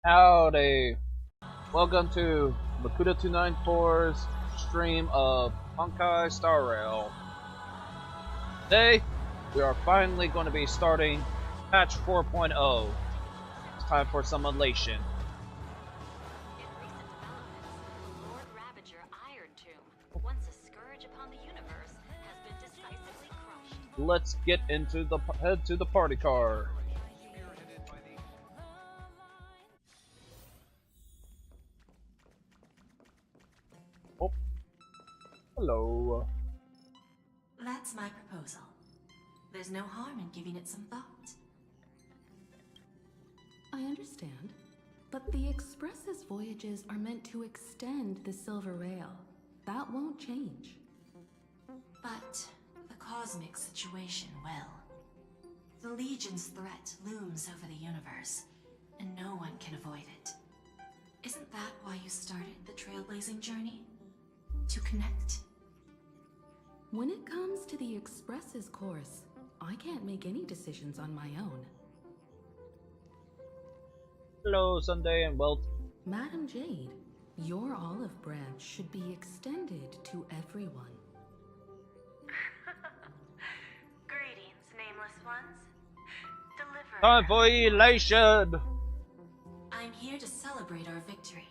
Howdy! Welcome to Makuta294's stream of Honkai Star Rail. Today, we are finally going to be starting patch 4.0. It's time for some elation. Let's get into the head to the party car. Oh, hello. That's my proposal. There's no harm in giving it some thought. I understand, but the Express's voyages are meant to extend the Silver Rail. That won't change. But the cosmic situation will. The Legion's threat looms over the universe, and no one can avoid it. Isn't that why you started the trailblazing journey? To connect? When it comes to the Express's course, I can't make any decisions on my own. Hello, Sunday and Welt. Madam Jade, your olive branch should be extended to everyone. Greetings, nameless ones. Deliver. Time for elation! I'm here to celebrate our victory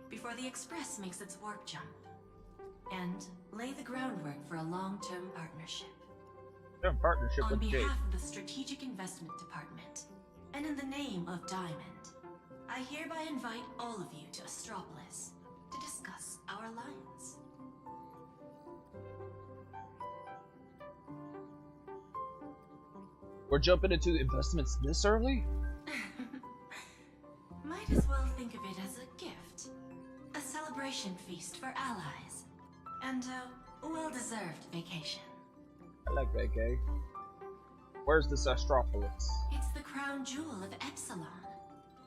before the Express makes its warp jump, and lay the groundwork for a long-term partnership. Partnership On with Jade. behalf of the Strategic Investment Department, and in the name of Diamond, I hereby invite all of you to Astropolis to discuss our alliance. We're jumping into investments this early? Might as well think of it as a gift. A celebration feast for allies. And a well-deserved vacation. I like vacay. Where's this Astropolis? It's the crown jewel of Epsilon,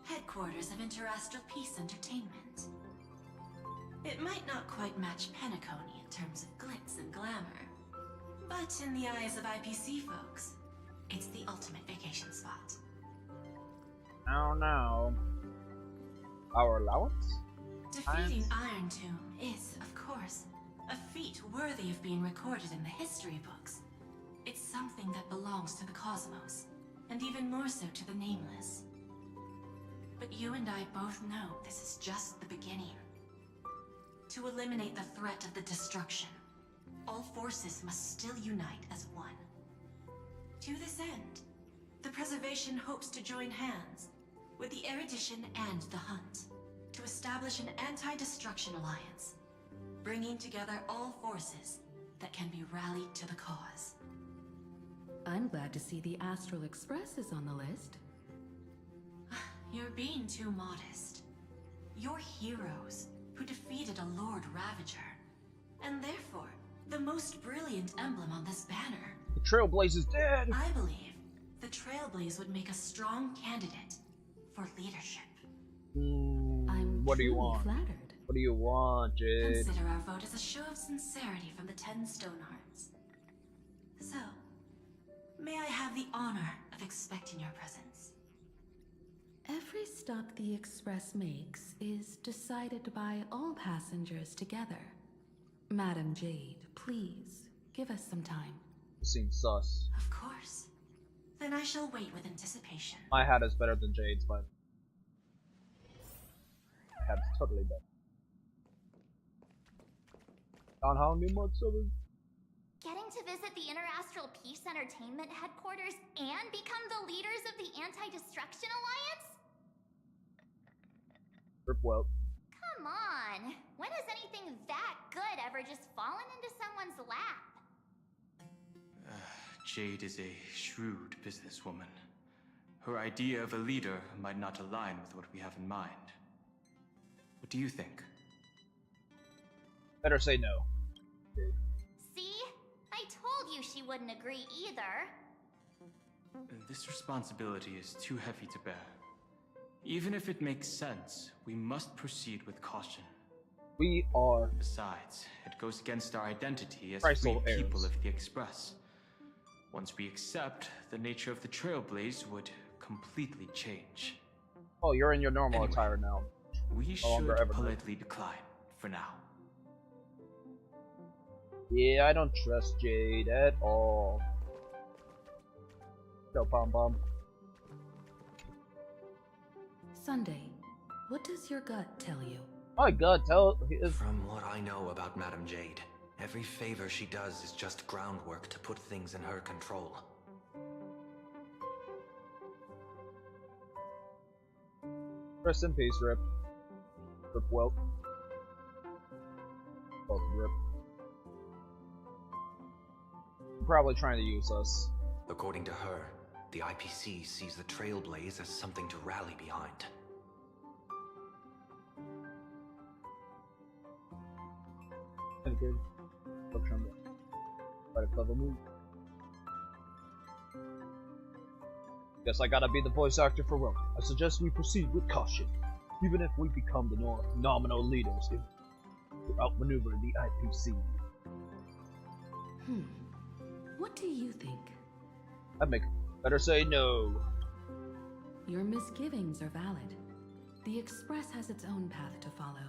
headquarters of Interastral Peace Entertainment. It might not quite match Penacony in terms of glitz and glamour, but in the eyes of IPC folks, it's the ultimate vacation spot. Oh no. Our allowance? Defeating Iron Tomb is, of course, a feat worthy of being recorded in the history books. It's something that belongs to the cosmos, and even more so to the Nameless. But you and I both know this is just the beginning. To eliminate the threat of the destruction, all forces must still unite as one. To this end, the Preservation hopes to join hands with the Erudition and the Hunt to establish an anti-destruction alliance, bringing together all forces that can be rallied to the cause. I'm glad to see the Astral Express is on the list. You're being too modest. You're heroes who defeated a Lord Ravager, and therefore the most brilliant emblem on this banner. The Trailblaze is dead! I believe the Trailblaze would make a strong candidate for leadership. I'm what do you truly want? flattered. What do you want, Jade? Consider our vote as a show of sincerity from the 10 Stonehearts. So, may I have the honor of expecting your presence? Every stop the Express makes is decided by all passengers together. Madam Jade, please, give us some time. Seems sus. Of course. Then I shall wait with anticipation. My hat is better than Jade's, but my hat is totally better. On how new mod 7? Getting to visit the Interastral Peace Entertainment headquarters and become the leaders of the Anti-Destruction Alliance? Rip well. Come on! When has anything that good ever just fallen into someone's lap? Jade is a shrewd businesswoman. Her idea of a leader might not align with what we have in mind. What do you think? Better say no. See? I told you she wouldn't agree either. This responsibility is too heavy to bear. Even if it makes sense, we must proceed with caution. We are. Besides, it goes against our identity as Crystal free people heirs. of the Express. Once we accept, the nature of the Trailblaze would completely change. Oh, you're in your normal Anyway. attire now. We No longer should ever. politely decline for now. Yeah, I don't trust Jade at all. Go, Pom Pom. Sunday, what does your gut tell you? My God, tell his. From what I know about Madame Jade, every favor she does is just groundwork to put things in her control. Rest in peace, Rip. Rip Welt. Both Rip. Probably trying to use us. According to her, the IPC sees the Trailblaze as something to rally behind. And good. Quite a clever move. Guess I gotta be the voice actor for Will. I suggest we proceed with caution. Even if we become the nominal leaders, if we outmaneuver the IPC. What do you think? I'd make better say no. Your misgivings are valid. The Express has its own path to follow.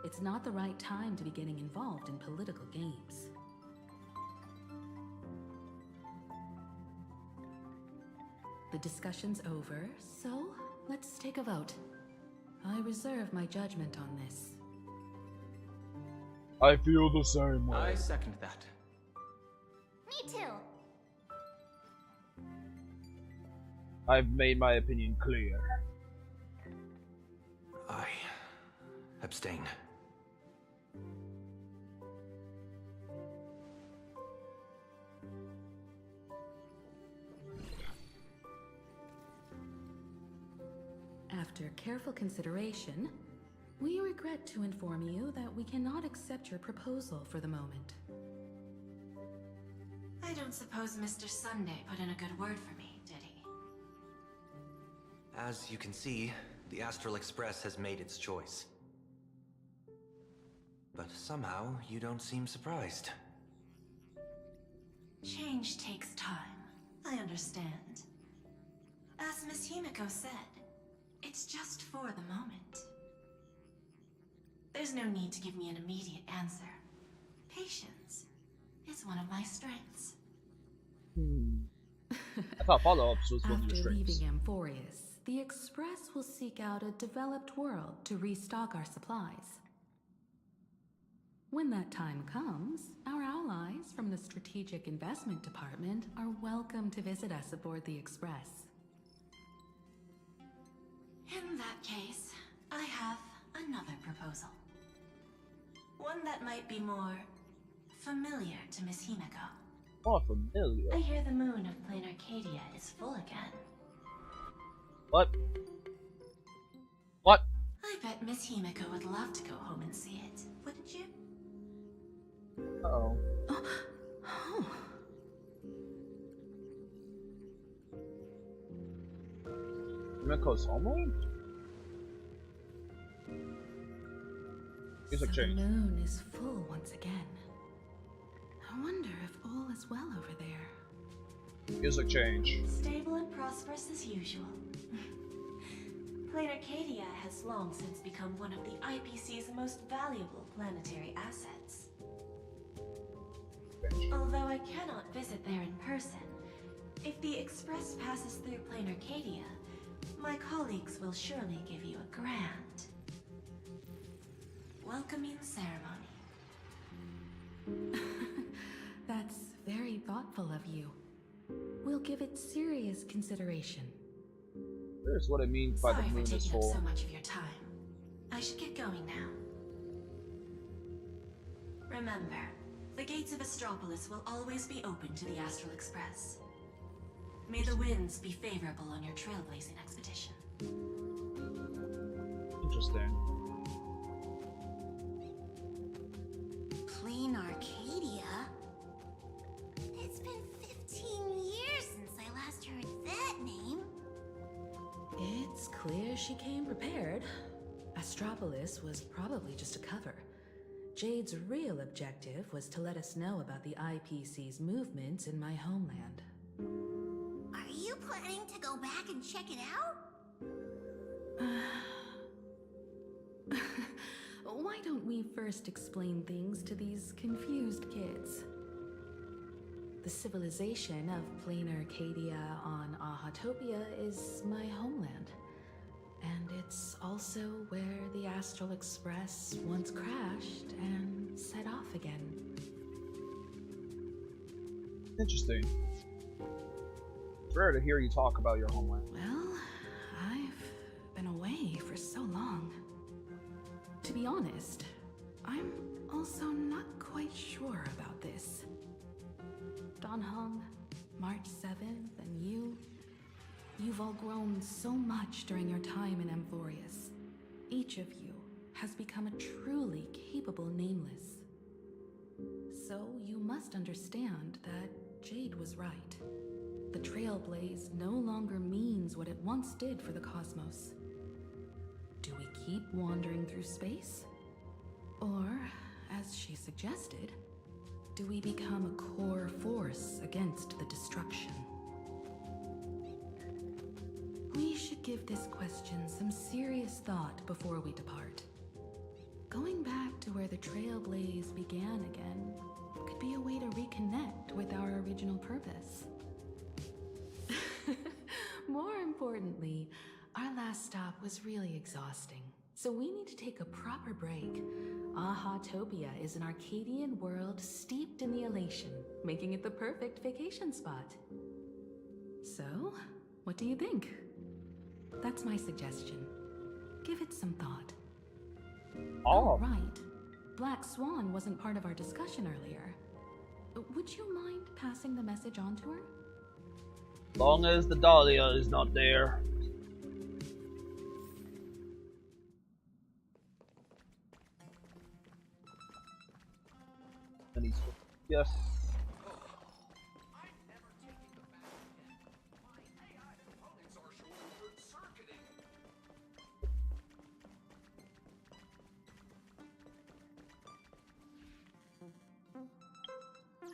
It's not the right time to be getting involved in political games. The discussion's over, so let's take a vote. I reserve my judgment on this. I feel the same way. I second that. Me too. I've made my opinion clear. I abstain. After careful consideration, we regret to inform you that we cannot accept your proposal for the moment. I don't suppose Mr. Sunday put in a good word for me, did he? As you can see, the Astral Express has made its choice. But somehow, you don't seem surprised. Change takes time. I understand. As Miss Himiko said, it's just for the moment. There's no need to give me an immediate answer. Patience is one of my strengths. I thought follow-ups was one of your After strengths. leaving Amphorius, the Express will seek out a developed world to restock our supplies. When that time comes, our allies from the Strategic Investment Department are welcome to visit us aboard the Express. In that case, I have another proposal. One that might be more familiar to Miss Himiko. More familiar. I hear the moon of Plain Arcadia is full again. What? What? I bet Miss Himiko would love to go home and see it, wouldn't you? Uh-oh. Himiko's home? Music So the change. moon is full once again. I wonder if all is well over there. Music change. Stable and prosperous as usual. Plain Arcadia has long since become one of the IPC's most valuable planetary assets. Although I cannot visit there in person, if the Express passes through Plain Arcadia, my colleagues will surely give you a grand welcoming ceremony. That's very thoughtful of you. We'll give it serious consideration. Here's what I mean by the Sorry for moon is taking up full. so much of your time. I should get going now. Remember, the gates of Astropolis will always be open to the Astral Express. May the winds be favorable on your trailblazing expedition. Interesting. Plain Arcadia? It's been 15 years since I last heard that name. It's clear she came prepared. Astropolis was probably just a cover. Jade's real objective was to let us know about the IPC's movements in my homeland. Are you planning to go back and check it out? Why don't we first explain things to these confused kids? The civilization of planar Arcadia on Ahatopia is my homeland. And it's also where the Astral Express once crashed and set off again. Interesting. It's rare to hear you talk about your homeland. Well, I've been away for so long. To be honest, I'm also not quite sure about this. Don Hong, March 7th, and you've all grown so much during your time in Amphorius. Each of you has become a truly capable Nameless. So you must understand that Jade was right. The Trailblaze no longer means what it once did for the cosmos. Do we keep wandering through space? Or, as she suggested, do we become a core force against the destruction? We should give this question some serious thought before we depart. Going back to where the Trailblaze began again could be a way to reconnect with our original purpose. More importantly, our last stop was really exhausting, so we need to take a proper break. Ahatopia is an Arcadian world steeped in the Elation, making it the perfect vacation spot. So, what do you think? That's my suggestion. Give it some thought. Oh, right. Black Swan wasn't part of our discussion earlier. Would you mind passing the message on to her? Long as the Dahlia is not there. And he's... Yes.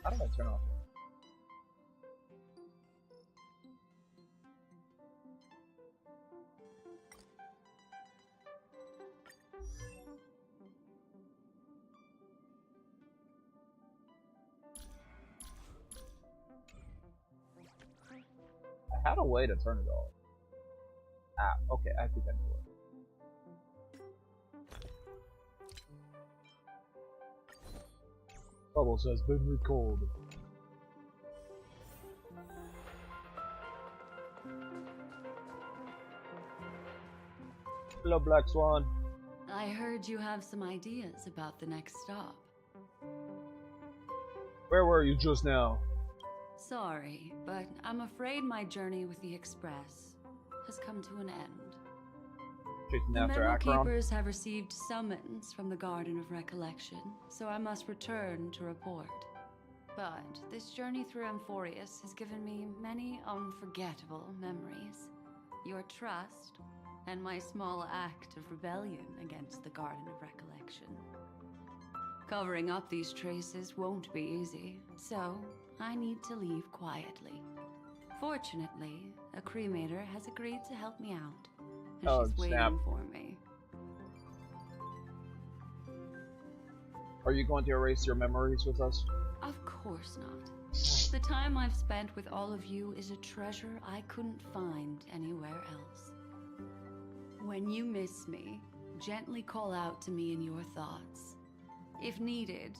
How did I turn off? I had a way to turn it off. Ah, okay, I think I know it. Bubbles has been recalled. Hello, Black Swan. I heard you have some ideas about the next stop. Where were you just now? Sorry, but I'm afraid my journey with the Express has come to an end. Chasing The after Metal Akron? Keepers have received summons from the Garden of Recollection, so I must return to report. But this journey through Amphorius has given me many unforgettable memories. Your trust, and my small act of rebellion against the Garden of Recollection. Covering up these traces won't be easy, so I need to leave quietly. Fortunately, a cremator has agreed to help me out, and she's waiting for me. Are you going to erase your memories with us? Of course not. The time I've spent with all of you is a treasure I couldn't find anywhere else. When you miss me, gently call out to me in your thoughts. If needed,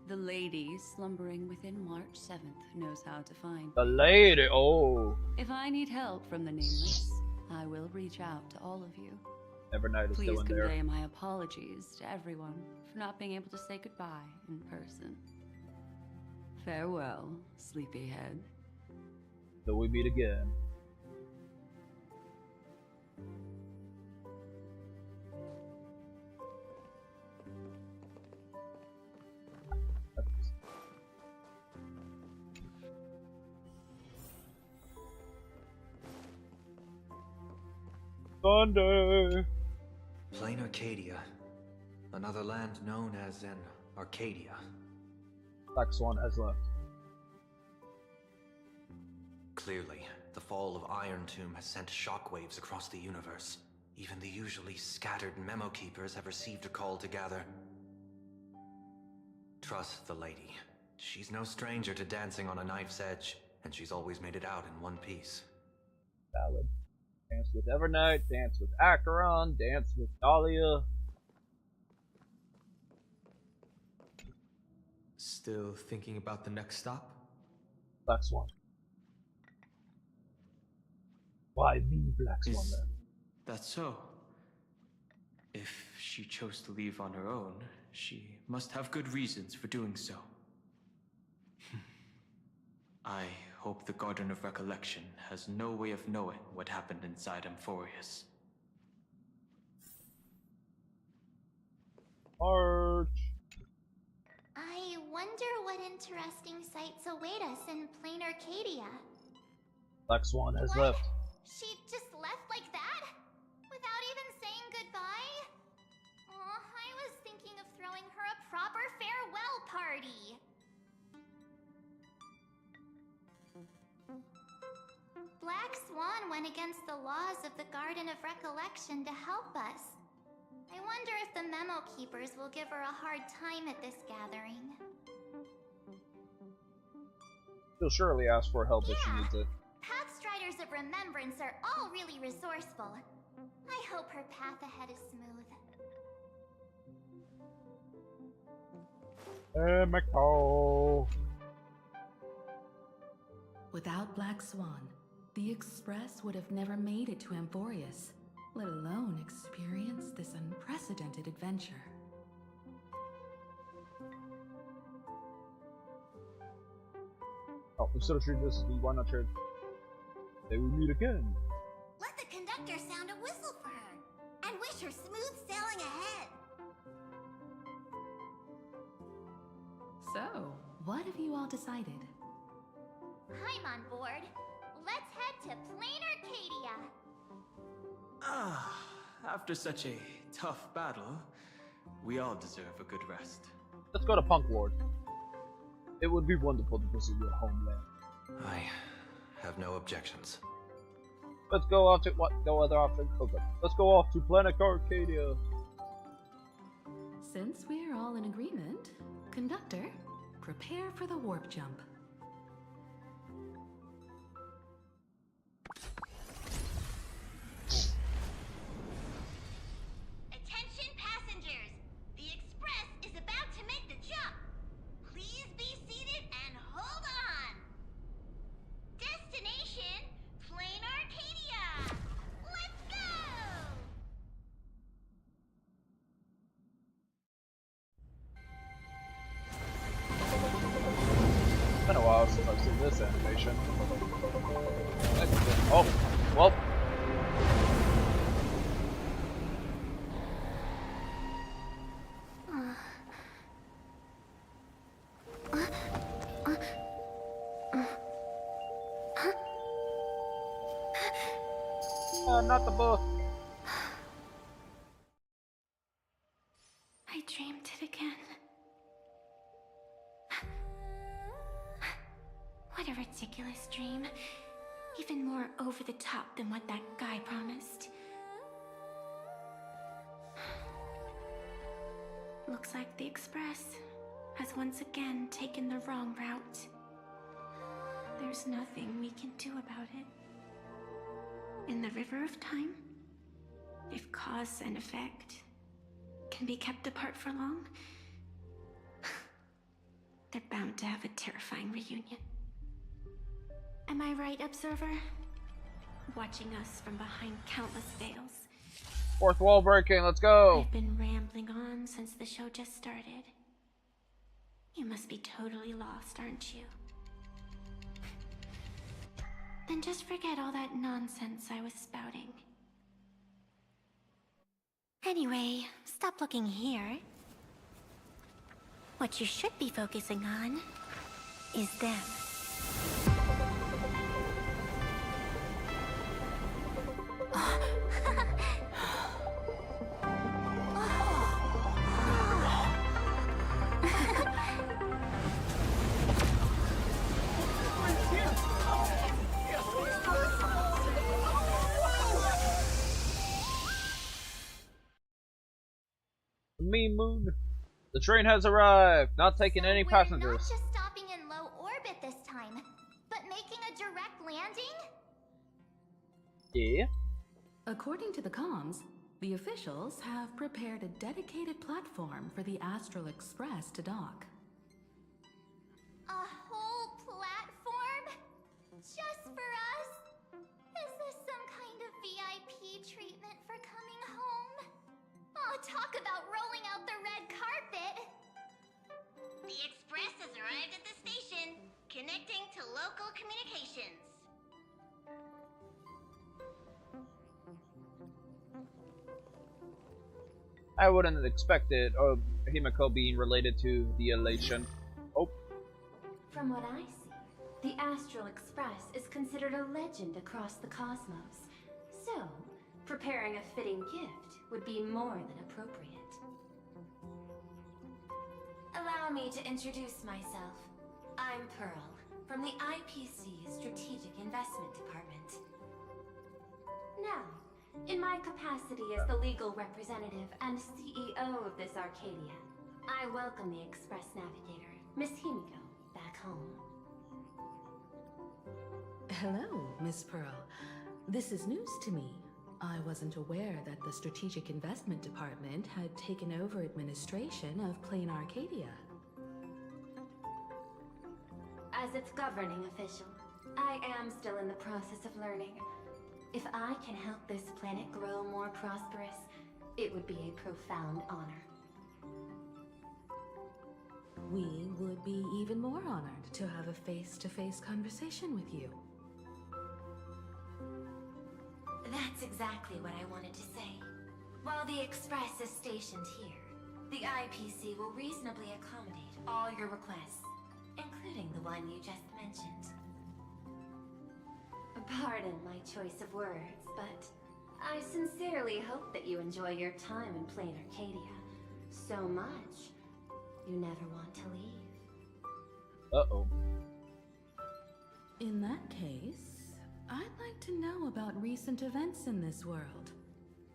the lady slumbering within March 7th knows how to find The me. lady, oh. If I need help from the Nameless, I will reach out to all of you. Evernight is Please still in there. convey my apologies to everyone for not being able to say goodbye in person. Farewell, sleepyhead. Till we meet again. Sunday. Plain Arcadia. Another land known as an Arcadia. Black Swan has left. Clearly, the fall of Iron Tomb has sent shockwaves across the universe. Even the usually scattered memo keepers have received a call to gather. Trust the lady. She's no stranger to dancing on a knife's edge, and she's always made it out in one piece. Valid. Dance with Evernight, dance with Acheron, dance with Dahlia. Still thinking about the next stop? Black Swan. Why me, Black Swan? Is Then? that so? If she chose to leave on her own, she must have good reasons for doing so. I hope the Garden of Recollection has no way of knowing what happened inside Amphorius. Arch. I wonder what interesting sights await us in plain Arcadia. Black Swan has What? left. She just left like that? Without even saying goodbye? Aw, I was thinking of throwing her a proper farewell party. Black Swan went against the laws of the Garden of Recollection to help us. I wonder if the memo keepers will give her a hard time at this gathering. She'll surely ask for help if she needs it. Pathstriders of Remembrance are all really resourceful. I hope her path ahead is smooth. McCall. Without Black Swan, the Express would have never made it to Amphorius, let alone experience this unprecedented adventure. Oh, instead of shooting this, why not share? They will meet again. Let the conductor sound a whistle for her, and wish her smooth sailing ahead. So, what have you all decided? I'm on board. Let's head to plain Arcadia. After such a tough battle, we all deserve a good rest. Let's go to Punk Ward. It would be wonderful to visit your homeland. I have no objections. Let's go off to what? No other option. Okay. Let's go off to Planet Arcadia. Since we're all in agreement, Conductor, prepare for the warp jump. Attention passengers! The Express is about to make the jump. Please be seated and hold on. Destination, Plain Arcadia. Let's go! It's been a while since I've seen this animation. Oh, well. Not the book. I dreamed it again. What a ridiculous dream. Even more over the top than what that guy promised. Looks like the Express has once again taken the wrong route. There's nothing we can do about it. In the river of time, if cause and effect can be kept apart for long, they're bound to have a terrifying reunion. Am I right, Observer? Watching us from behind countless veils. Fourth wall breaking, let's go! I've been rambling on since the show just started. You must be totally lost, aren't you? Then just forget all that nonsense I was spouting. Anyway, stop looking here. What you should be focusing on is them. me, Moon. The train has arrived. Not taking any We're passengers. not just stopping in low orbit this time, but making a direct landing? Yeah. According to the comms, the officials have prepared a dedicated platform for the Astral Express to dock. A whole platform? Just for us? Is this some kind of VIP treatment for coming home? Oh, talk about rolling out the red carpet! The express has arrived at the station, connecting to local communications. I wouldn't have expected Himiko being related to the Elation. Oh. From what I see, the Astral Express is considered a legend across the cosmos. So, preparing a fitting gift would be more than appropriate. Allow me to introduce myself. I'm Pearl, from the IPC Strategic Investment Department. Now, in my capacity as the legal representative and CEO of this Arcadia, I welcome the Express Navigator, Miss Himiko, back home. Hello, Miss Pearl. This is news to me. I wasn't aware that the Strategic Investment Department had taken over administration of Plain Arcadia. As its governing official, I am still in the process of learning. If I can help this planet grow more prosperous, it would be a profound honor. We would be even more honored to have a face-to-face conversation with you. That's exactly what I wanted to say. While the Express is stationed here, the IPC will reasonably accommodate all your requests, including the one you just mentioned. Pardon my choice of words, but I sincerely hope that you enjoy your time in Plain Arcadia so much you never want to leave. Uh-oh. In that case, I'd like to know about recent events in this world.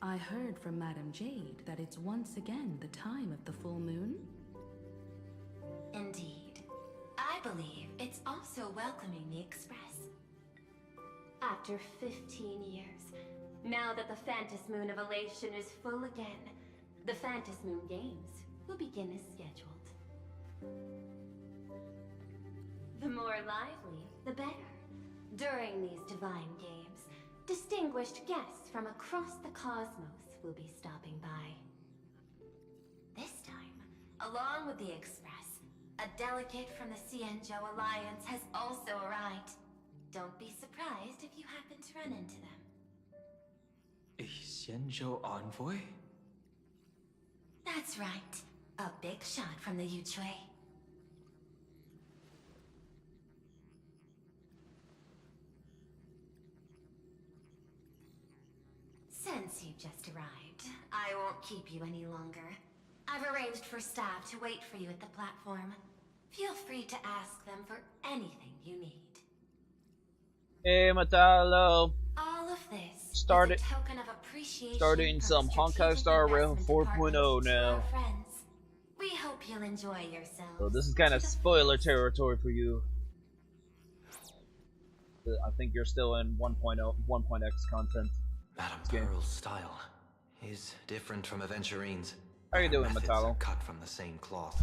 I heard from Madame Jade that it's once again the time of the full moon. Indeed. I believe it's also welcoming the Express. After 15 years, now that the Phantom Moon of Elation is full again, the Phantom Moon Games will begin as scheduled. The more lively, the better. During these divine games, distinguished guests from across the cosmos will be stopping by. This time, along with the Express, a delegate from the Cienjo Alliance has also arrived. Don't be surprised if you happen to run into them. A Xianzhou envoy? That's right. A big shot from the Yuchui. Since you've just arrived, I won't keep you any longer. I've arranged for staff to wait for you at the platform. Feel free to ask them for anything you need. Hey, Metallo. All of this Started- is a token of appreciation starting from some the Honkai Strategic Star Rail Investment 4.0 Department to now. our friends. We hope you'll enjoy yourselves. So this is kind of spoiler territory for you. I think you're still in 1.0, 1.x content. Madame game. Pearl's style is different from Aventurine's. How you Her doing, methods Metallo? are cut from the same cloth.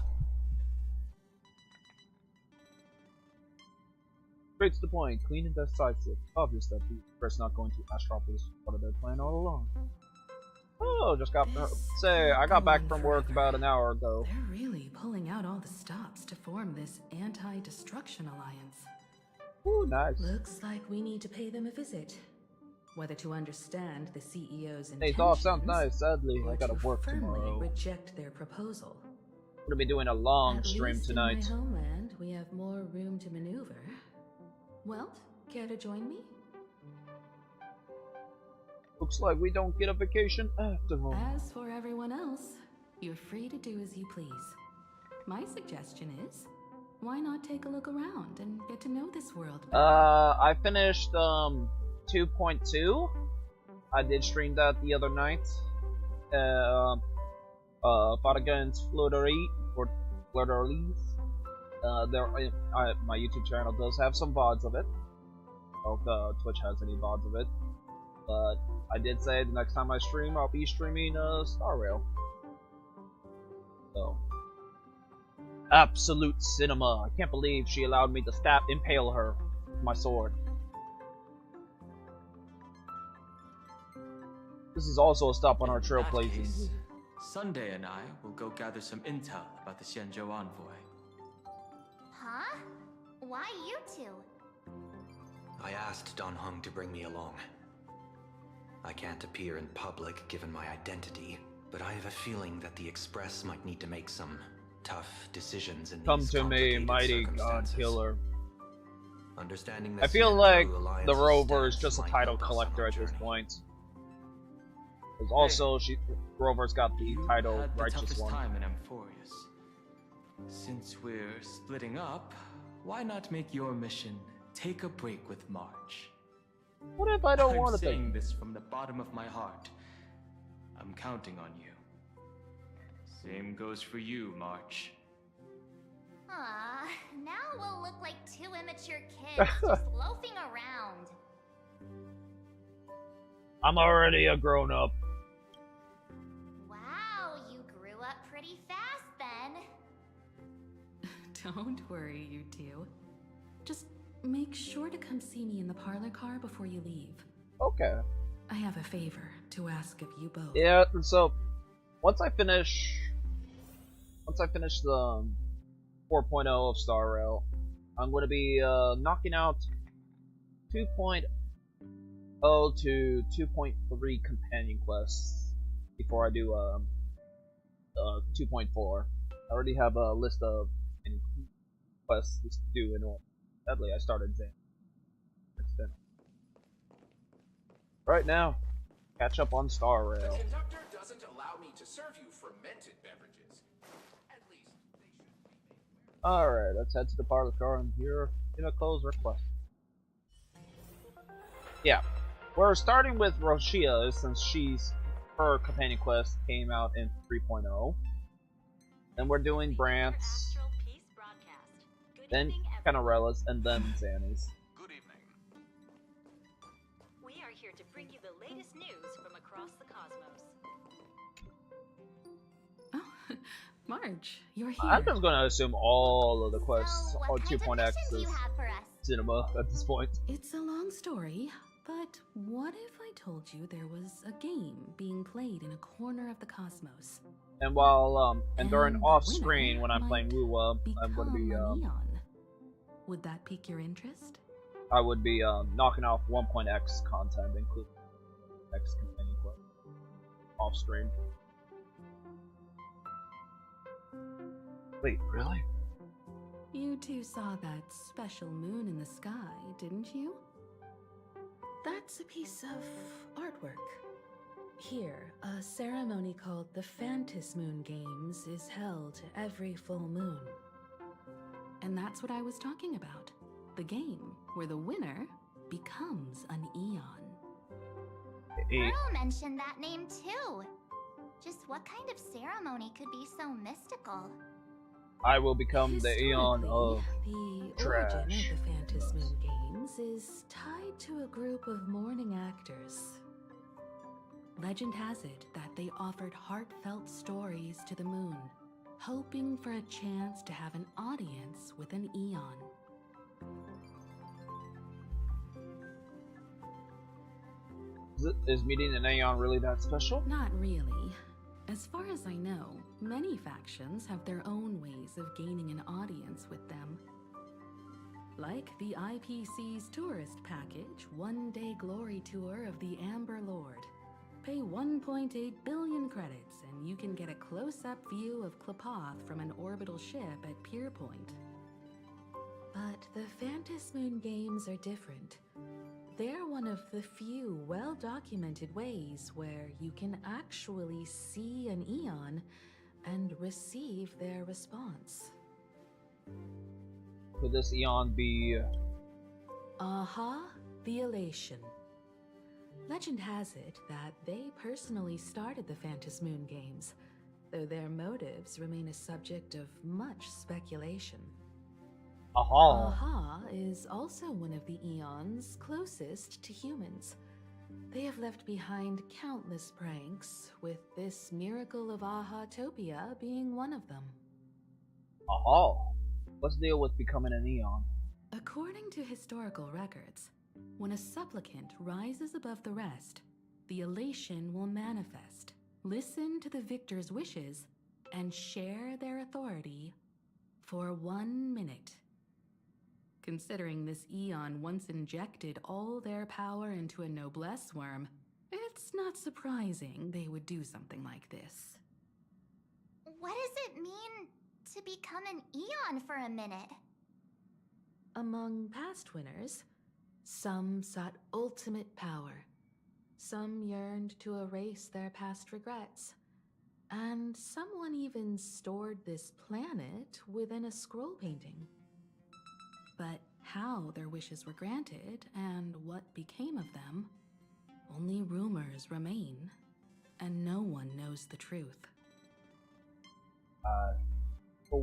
Straight to the point, clean and decisive. Obvious that the Express not going to Astropolis was part of their plan all along. Oh, just got I got back from work about an hour ago. They're really pulling out all the stops to form this anti-destruction alliance. Ooh, nice. Looks like we need to pay them a visit. Whether to understand the CEO's Hey, intentions, it all sounds nice. Sadly, or I gotta to work firmly tomorrow. reject their proposal. I'm gonna be doing a long At stream least tonight. in my homeland, we have more room to maneuver. Well, care to join me? Looks like we don't get a vacation after all. As for everyone else, you're free to do as you please. My suggestion is, why not take a look around and get to know this world better? I finished 2.2. I did stream that the other night. fought against Fleur-de-Lis. My YouTube channel does have some VODs of it. I don't know if Twitch has any VODs of it. But I did say the next time I stream, I'll be streaming Star Rail. So, absolute cinema. I can't believe she allowed me to impale her with my sword. This is also a stop on our trailblazing. Sunday and I will go gather some intel about the Xianzhou envoy. Huh? Why you two? I asked Don Hung to bring me along. I can't appear in public given my identity, but I have a feeling that the Express might need to make some tough decisions in Come these to me, complicated mighty god circumstances. killer. Understanding I that feel Xianzhou like Alliance's the Rover is stance just a might title help us on collector our at this journey. point. Because also, Rover's got the You title had the righteous toughest one. time in Amphorius. Since we're splitting up, why not make your mission take a break with March? What if I don't want I'm to saying think? this from the bottom of my heart. I'm counting on you. Same goes for you, March. Aw, now we'll look like two immature kids just loafing around. I'm already a grown-up. Wow, you grew up pretty fast then. Don't worry, you two. Just make sure to come see me in the parlor car before you leave. Okay. I have a favor to ask of you both. Yeah, so once I finish the 4.0 of Star Rail, I'm going to be knocking out 2.0 to 2.3 companion quests before I do 2.4. I already have a list of any quests to do in order. Sadly, I started Zan. Right now, catch up on Star The Rail. conductor doesn't allow me to serve you fermented beverages. At least they should be. Alright, let's head to the parlor car and hear Himiko's request. Yeah, we're starting with Roshia since her companion quest came out in 3.0. Then we're doing Brant's, then Canarella's, and then Zanny's. Good evening. We are here to bring you the latest news from across the cosmos. Oh, Marge, you're here. I'm just gonna assume all of the quests So, on what kinds of 2.x missions do is you have for us? cinema at this point. It's a long story, but what if I told you there was a game being played in a corner of the cosmos? And while and during And the off winner screen when I'm playing might Wuwa, I'm gonna be become a neon. Would that pique your interest? I would be knocking off 1.x content, including X companion quest off screen. Wait, really? You two saw that special moon in the sky, didn't you? That's a piece of artwork. Here, a ceremony called the Phantasm Moon Games is held every full moon. And that's what I was talking about. The game where the winner becomes an Eon. Pearl mentioned that name too. Just what kind of ceremony could be so mystical? I will become the Eon of The trash. origin of the Phantasm Moon Games is tied to a group of mourning actors. Legend has it that they offered heartfelt stories to the moon, hoping for a chance to have an audience with an Eon. Is meeting an Aeon really that special? Not really. As far as I know, many factions have their own ways of gaining an audience with them. Like the IPC's tourist package, one-day glory tour of the Amber Lord. Pay 1.8 billion credits and you can get a close-up view of Klapoth from an orbital ship at Pier Point. But the Phantasm Moon Games are different. They're one of the few well-documented ways where you can actually see an Eon and receive their response. Could this Eon be... Aha, the Elation. Legend has it that they personally started the Phantasm Moon Games, though their motives remain a subject of much speculation. Aha. Aha is also one of the Eons closest to humans. They have left behind countless pranks, with this miracle of Aha-topia being one of them. Aha. What's the deal with becoming an Eon? According to historical records, when a supplicant rises above the rest, the Elation will manifest, listen to the victor's wishes, and share their authority for 1 minute. Considering this Eon once injected all their power into a noblesse worm, it's not surprising they would do something like this. What does it mean to become an Eon for a minute? Among past winners, some sought ultimate power, some yearned to erase their past regrets, and someone even stored this planet within a scroll painting. But how their wishes were granted and what became of them, only rumors remain, and no one knows the truth. But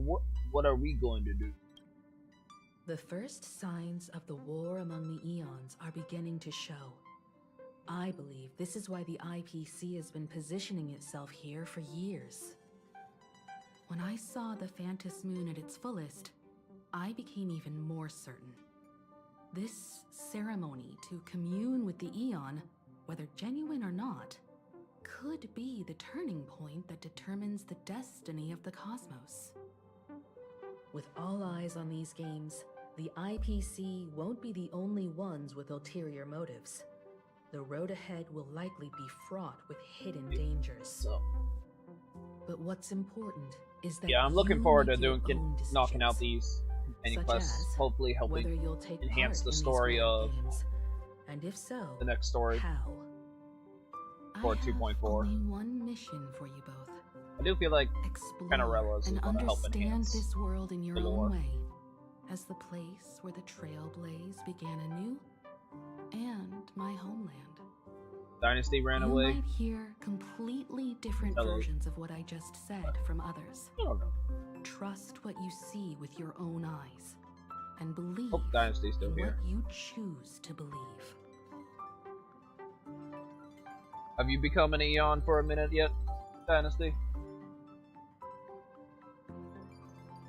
what are we going to do? The first signs of the war among the Eons are beginning to show. I believe this is why the IPC has been positioning itself here for years. When I saw the Phantos Moon at its fullest, I became even more certain. This ceremony to commune with the Eon, whether genuine or not, could be the turning point that determines the destiny of the cosmos. With all eyes on these games, the IPC won't be the only ones with ulterior motives. The road ahead will likely be fraught with hidden dangers. But what's important is that I'm looking forward to knocking out decisions, these many such quests, as hopefully whether helping you'll take enhance part the in these story grand of games, and if so, the next story how? for I have 2.4. only one mission for you both. I do feel like Explore Panerella's is and going to help understand enhance this world in your the lore. own way, as the place where the Trailblaze began anew, and my homeland. Dynasty ran You away. might hear completely different Hello. versions of what I just said from others. I don't know. Trust what you see with your own eyes, and believe Hope Dynasty's still in here. what you choose to believe. Have you become an Eon for a minute yet, Dynasty?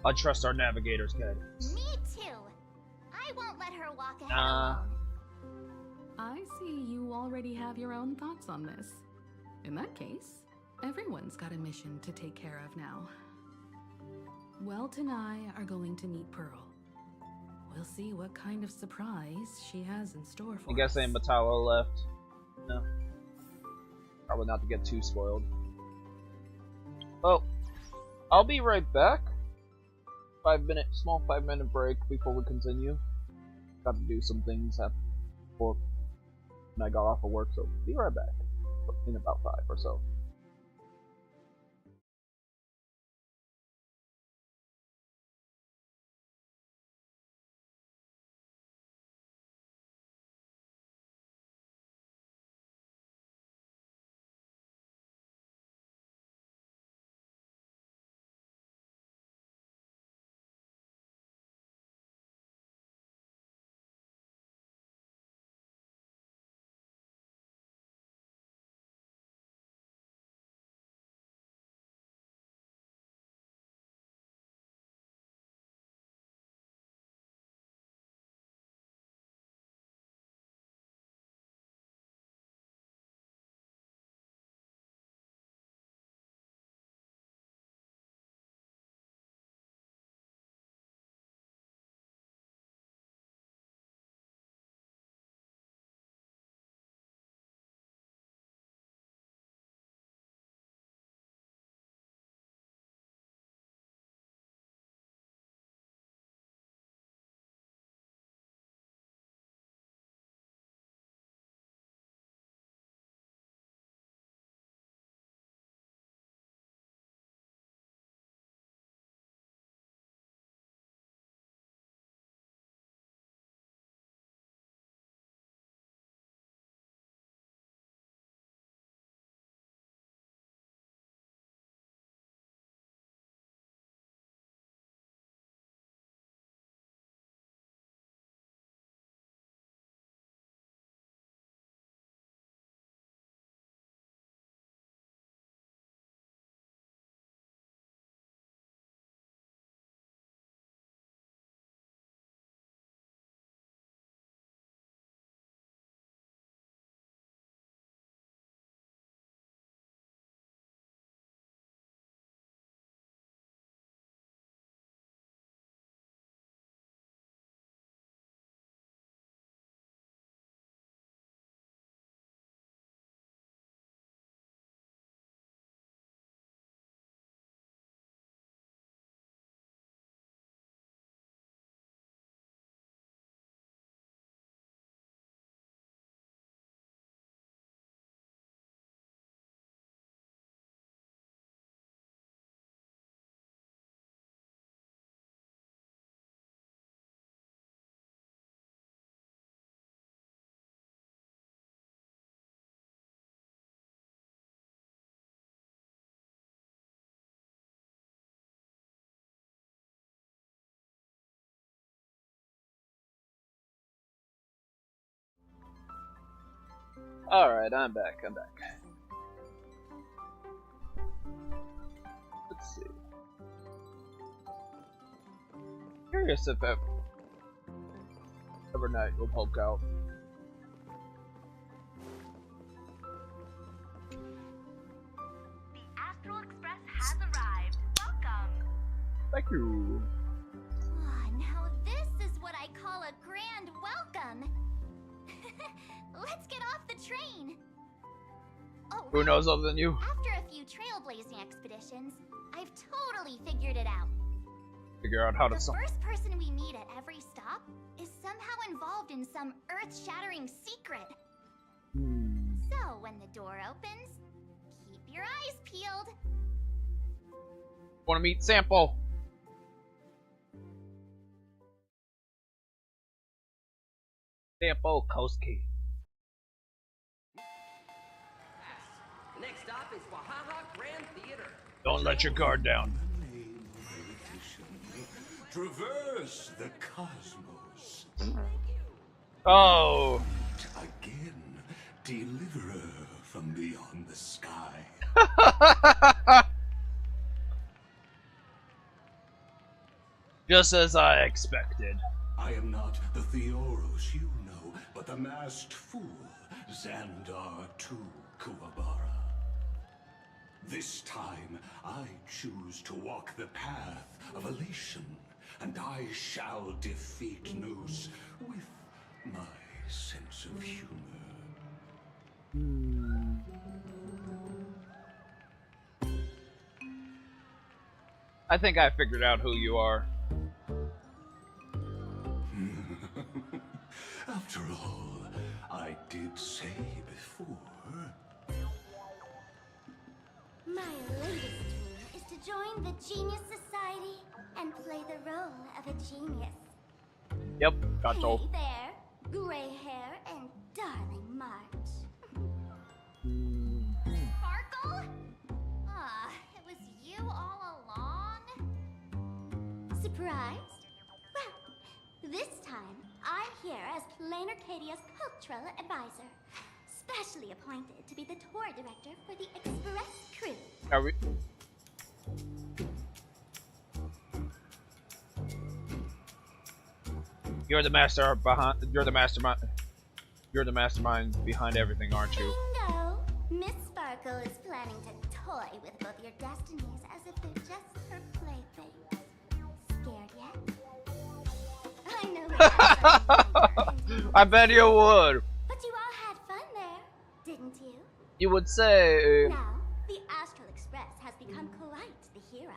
I trust our navigator's guidance. Me too. I won't let her walk ahead Nah. alone. I see you already have your own thoughts on this. In that case, everyone's got a mission to take care of now. Welt and I are going to meet Pearl. We'll see what kind of surprise she has in store for I guess us. Matalo left. No. Probably not to get too spoiled. Oh, I'll be right back. 5-minute break before we continue. Got to do some things before when I got off of work, so be right back in about 5 or so. Alright, I'm back. Let's see. Curious if every night will poke out. The Astral Express has arrived. Welcome. Thank you. Ah, now this is what I call a grand welcome. Let's get off the train. Oh, Who knows other than you? after a few trailblazing expeditions, I've totally figured it out. Figure out how to The solve. first person we meet at every stop is somehow involved in some earth-shattering secret. So when the door opens, keep your eyes peeled. Want to meet Sample? Sample Koski. Next stop is Wahaha Grand Theater. Don't let your guard down. Traverse the cosmos. Oh. Again, deliverer from beyond the sky. Just as I expected. I am not the Theoros you know, but the masked fool, Xandar II Kuwabara. This time, I choose to walk the path of elation, and I shall defeat Noose with my sense of humor. I think I figured out who you are. After all, I did say before. My latest dream is to join the Genius Society and play the role of a genius. Yep, got told. Hey there, gray hair and darling March. Sparkle? Ah, it was you all along? Surprised? Well, this time I'm here as Plain Arcadia's cultural advisor, specially appointed to be the tour director for the Express crew. Are we? You're the master behind. You're the mastermind. You're the mastermind behind everything, aren't you? No, Miss Sparkle is planning to toy with both your destinies as if they're just her playthings. Scared yet? I know it has I bet you would. but you all had fun there, didn't you? You would say. Now, the Astral Express has become quite the hero.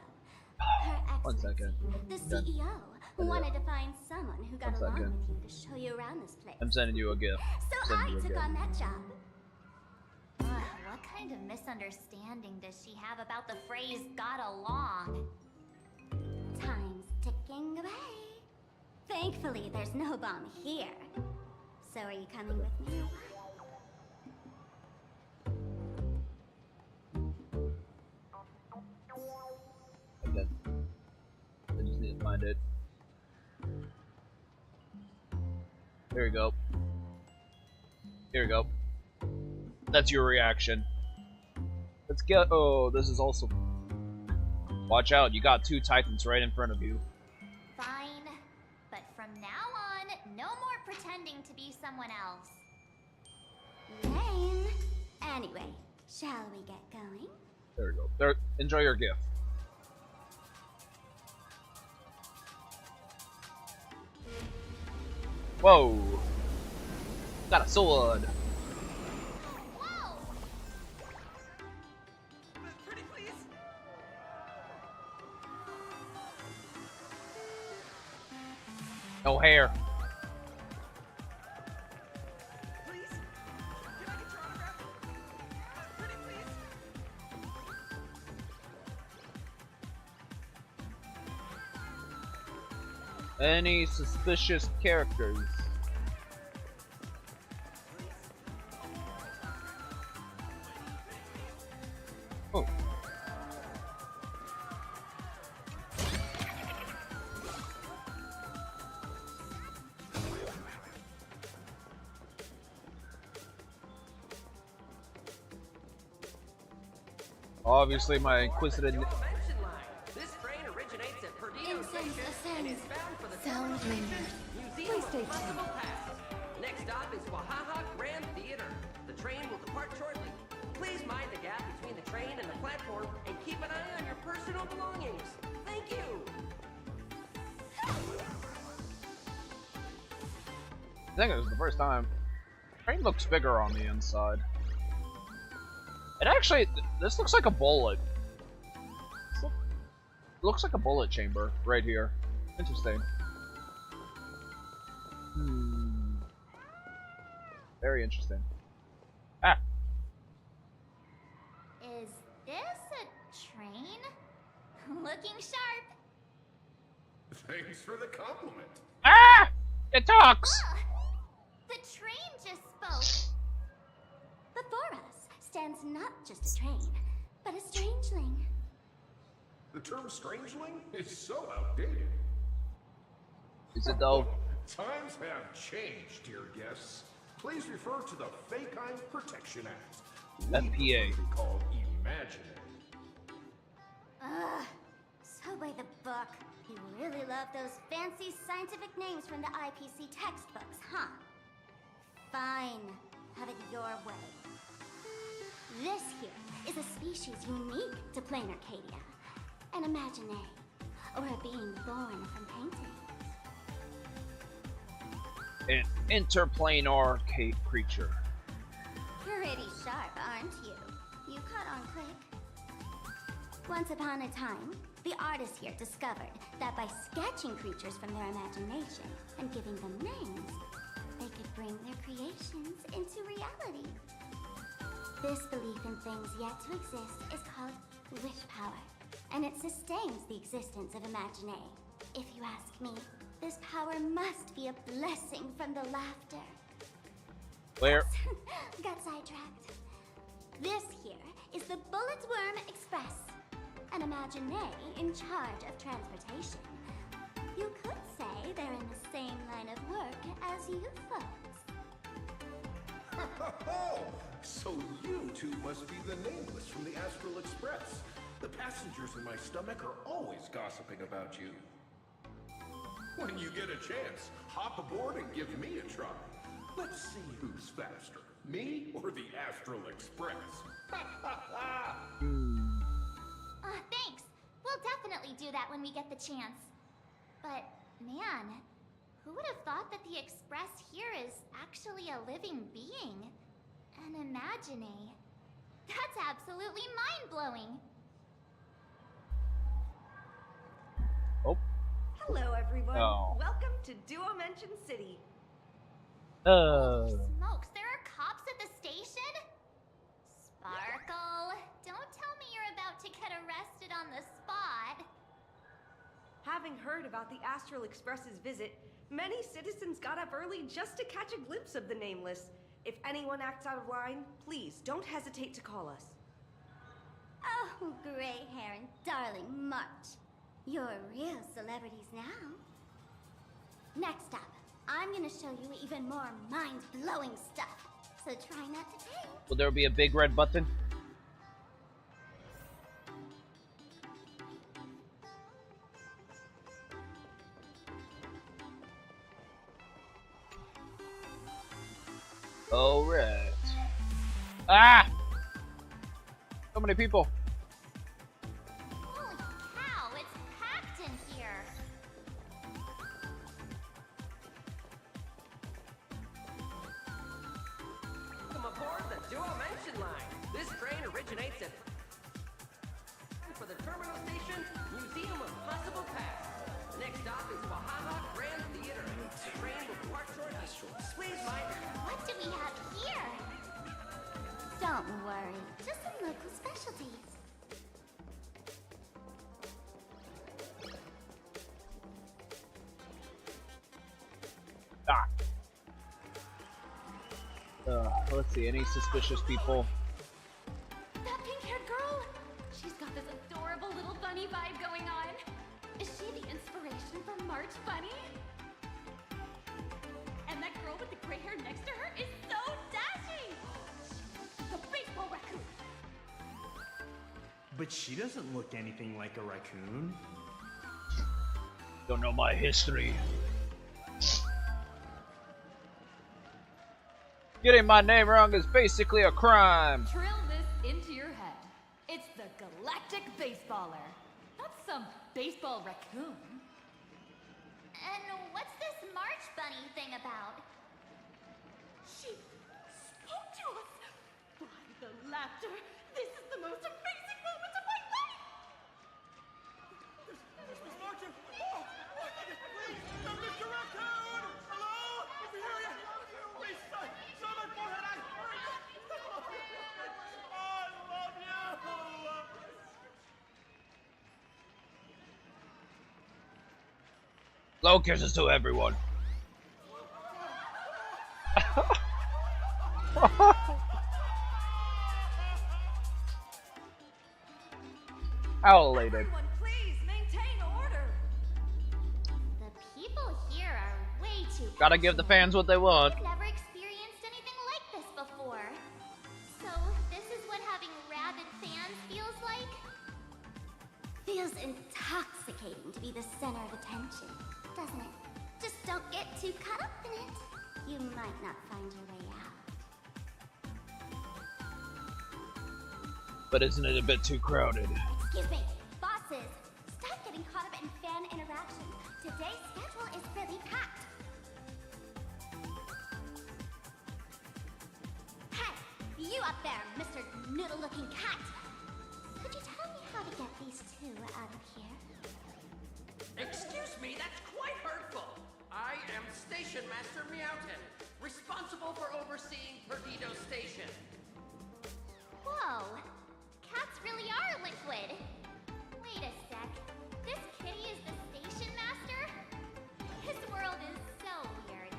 Her One second. the CEO wanted to find someone who got One along second. with you to show you around this place. I'm sending you a gift. So I Sending you a took gift. on that job. What kind of misunderstanding does she have about the phrase got along? Time's ticking away. Thankfully, there's no bomb here. So are you coming with me? Okay. I just need to find it. There we go. Here we go. That's your reaction. Let's get. Oh, this is also. Watch out! You got two Titans right in front of you. Fine. But from now on, no more pretending to be someone else. Lame. Anyway, shall we get going? There we go. There. Enjoy your gift. Whoa! Got a sword. Whoa! Pretty please. No hair. Please? Can I get your autograph? Pretty please. Any suspicious characters? Oh. Obviously, my inquisitive. This train originates at Perdido Incense Station and is ascends. bound for the Sound Terminal lingers. Station Please Museum stay of tuned. Possible Past. Next stop is Wahaha Grand Theater. The train will depart shortly. Please mind the gap between the train and the platform and keep an eye on your personal belongings. Thank you. I think it was the first time. Train looks bigger on the inside. It actually, this looks like a bullet. It looks like a bullet chamber right here. Interesting. Very interesting. Ah! Is this a train? Looking sharp. Thanks for the compliment. Ah! It talks! Ah, the train just spoke. Before us stands not just a train, but a strangeling. The term strangeling is so outdated. Is it though? Times have changed, dear guests. Please refer to the Fake-Eye Protection Act. FPA. Called imaginary. Ugh, so by the book. You really love those fancy scientific names from the IPC textbooks, huh? Fine. Have it your way. This here is a species unique to plain Arcadia. An imagine, or a being born from painting. An interplanar creature. Pretty sharp, aren't you? You caught on quick. Once upon a time, the artists here discovered that by sketching creatures from their imagination and giving them names, they could bring their creations into reality. This belief in things yet to exist is called wish power, and it sustains the existence of imagine. If you ask me, this power must be a blessing from the laughter. Where? Got sidetracked. This here is the Bullet Worm Express, an imagine in charge of transportation. You could say they're in the same line of work as you folks. So you two must be the Nameless from the Astral Express. The passengers in my stomach are always gossiping about you. When you get a chance, hop aboard and give me a try. Let's see who's faster, me or the Astral Express. Thanks. We'll definitely do that when we get the chance. But, man, who would have thought that the Express here is actually a living being? An imagine. That's absolutely mind-blowing. Oh. Hello, everyone. Oh. Welcome to Duomension City. Smokes, there are cops at the station? Sparkle, don't tell me you're about to get arrested on the spot. Having heard about the Astral Express's visit, many citizens got up early just to catch a glimpse of the Nameless. If anyone acts out of line, please don't hesitate to call us. Oh, gray hair and darling March. You're real celebrities now. Next up, I'm gonna show you even more mind-blowing stuff. So try not to faint. Will there be a big red button? Alright. Ah! So many people. Holy cow, it's packed in here. Welcome aboard the Duomension line. This train originates at for the Terminal Station Museum of Possible Past. Next stop is Wahaha Grand Theater. The train will depart shortly. Please mind. What do we have here? Don't worry, just some local specialties. Ah. Let's see, any suspicious people? That pink-haired girl! She's got this adorable little bunny vibe going on. Is she the inspiration for March Bunny? And that girl with the gray hair next to her is so dashing! She's a baseball raccoon! But she doesn't look anything like a raccoon. Don't know my history. Getting my name wrong is basically a crime. Drill this into your head. It's the Galactic Baseballer. Not some baseball raccoon. And what's this March Bunny thing about? She spoke to us. By the laughter, this is the most amazing moment of my life. Miss Martin! Oh, please, Mr. Raccoon! Hello? If you hear you, please, someone for her. I love you. Low kisses to everyone. How elated. Everyone, please maintain order. The people here are way too Gotta give the fans what they want. I've never experienced anything like this before. So, this is what having rabid fans feels like? Feels intoxicating to be the center of attention, doesn't it? Just don't get too caught up in it. You might not find your way out. But isn't it a bit too crowded? Excuse me, bosses. Stop getting caught up in fan interaction. Today's schedule is really packed. Hey, you up there, Mr. Noodle-looking cat. Could you tell me how to get these two out of here? Excuse me, that's quite hurtful. I am Station Master Meowton, responsible for overseeing Perdido Station. Whoa, cats really are liquid. Wait a sec, this kitty is the station master? This world is so weird.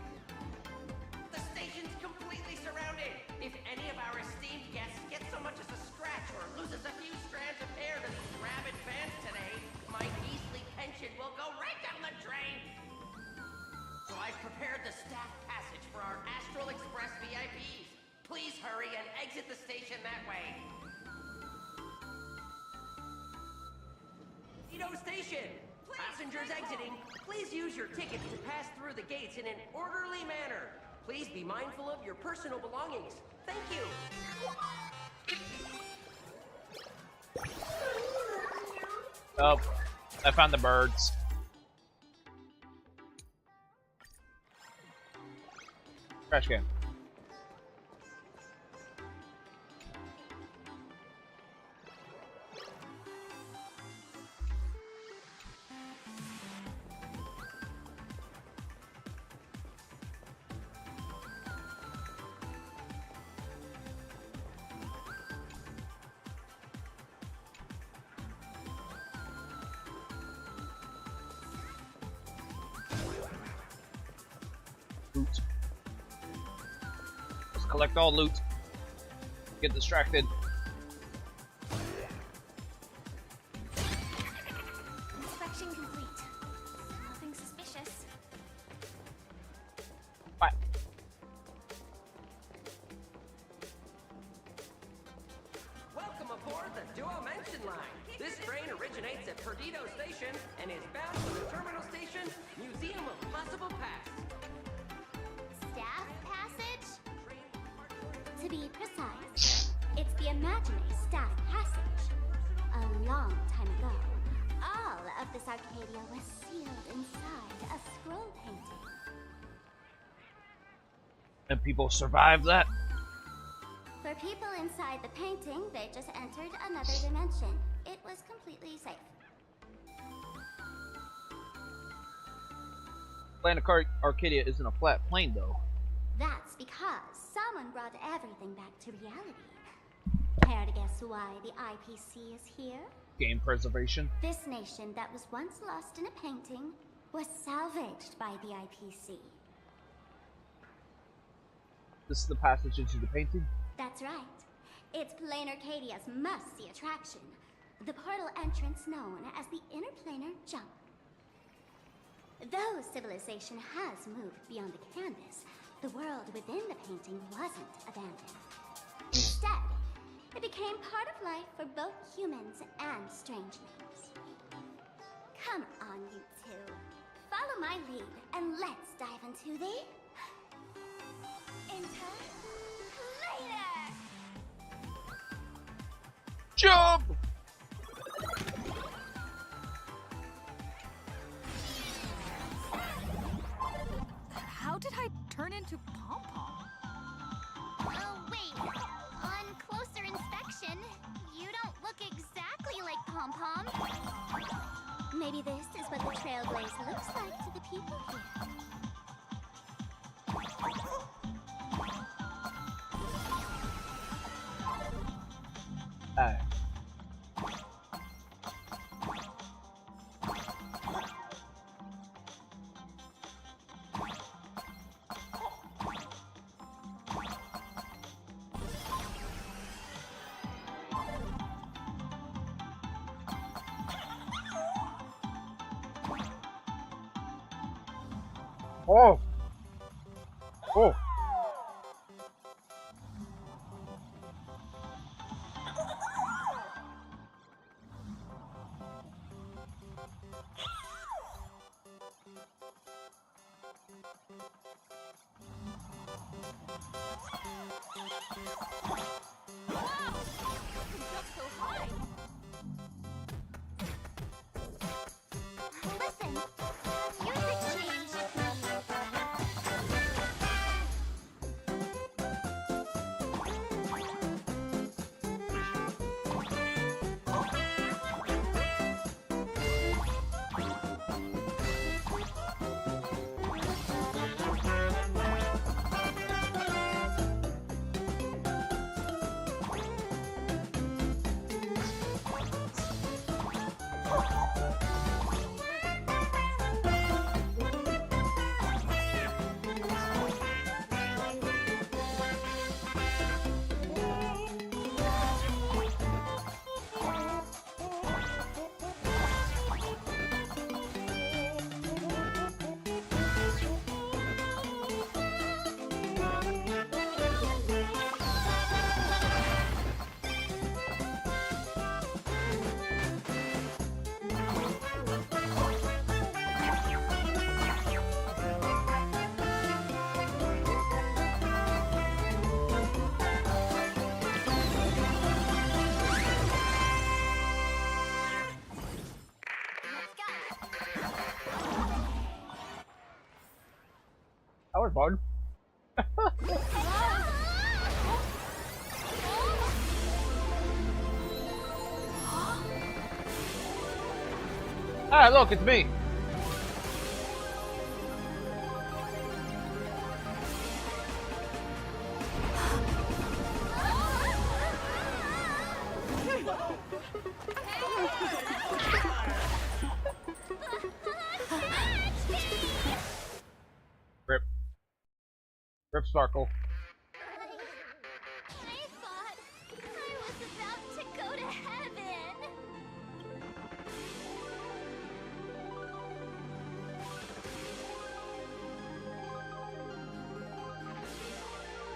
The station's completely surrounded. If any of our esteemed guests get so much as a scratch or loses a few strands of hair to these rabid fans today, my measly pension will go right down the drain. So I've prepared the staff passage for our Astral Express VIPs. Please hurry and exit the station that way. Perdido Station! Passengers exiting, please use your tickets to pass through the gates in an orderly manner. Please be mindful of your personal belongings. Thank you. Oh, I found the birds. Trash can. Loot. Let's collect all loot. Get distracted. Inspection complete. Nothing suspicious. Bye. Welcome aboard the Duo-Mention line. This train originates at Perdido Station and is bound for the terminal station, Museum of Possible Past. Staff passage? To be precise, it's the imaginary staff passage. A long time ago, all of this Arcadia was sealed inside a scroll painting. And people survived that? For people inside the painting, they just entered another dimension. It was completely safe. Planet Arcadia isn't a flat plane, though. That's because someone brought everything back to reality. Care to guess why the IPC is here? Game preservation. This nation that was once lost in a painting was salvaged by the IPC. This is the passage into the painting? That's right. It's Plain Arcadia's must-see attraction. The portal entrance known as the Interplanar Jump. Though civilization has moved beyond the canvas, the world within the painting wasn't abandoned. Instead, It became part of life for both humans and strangelings. Come on, you two. Follow my lead, and let's dive into the... Later! Jump! How did I turn into Pom Pom? Oh, wait. On closer inspection, you don't look exactly like Pom Pom. Maybe this is what the Trailblaze looks like to the people here. Hey. Oh! Oh! Listen, music changed. That was fun. Ah, look, it's me. Rip. Rip Sparkle. I thought I was about to go to heaven.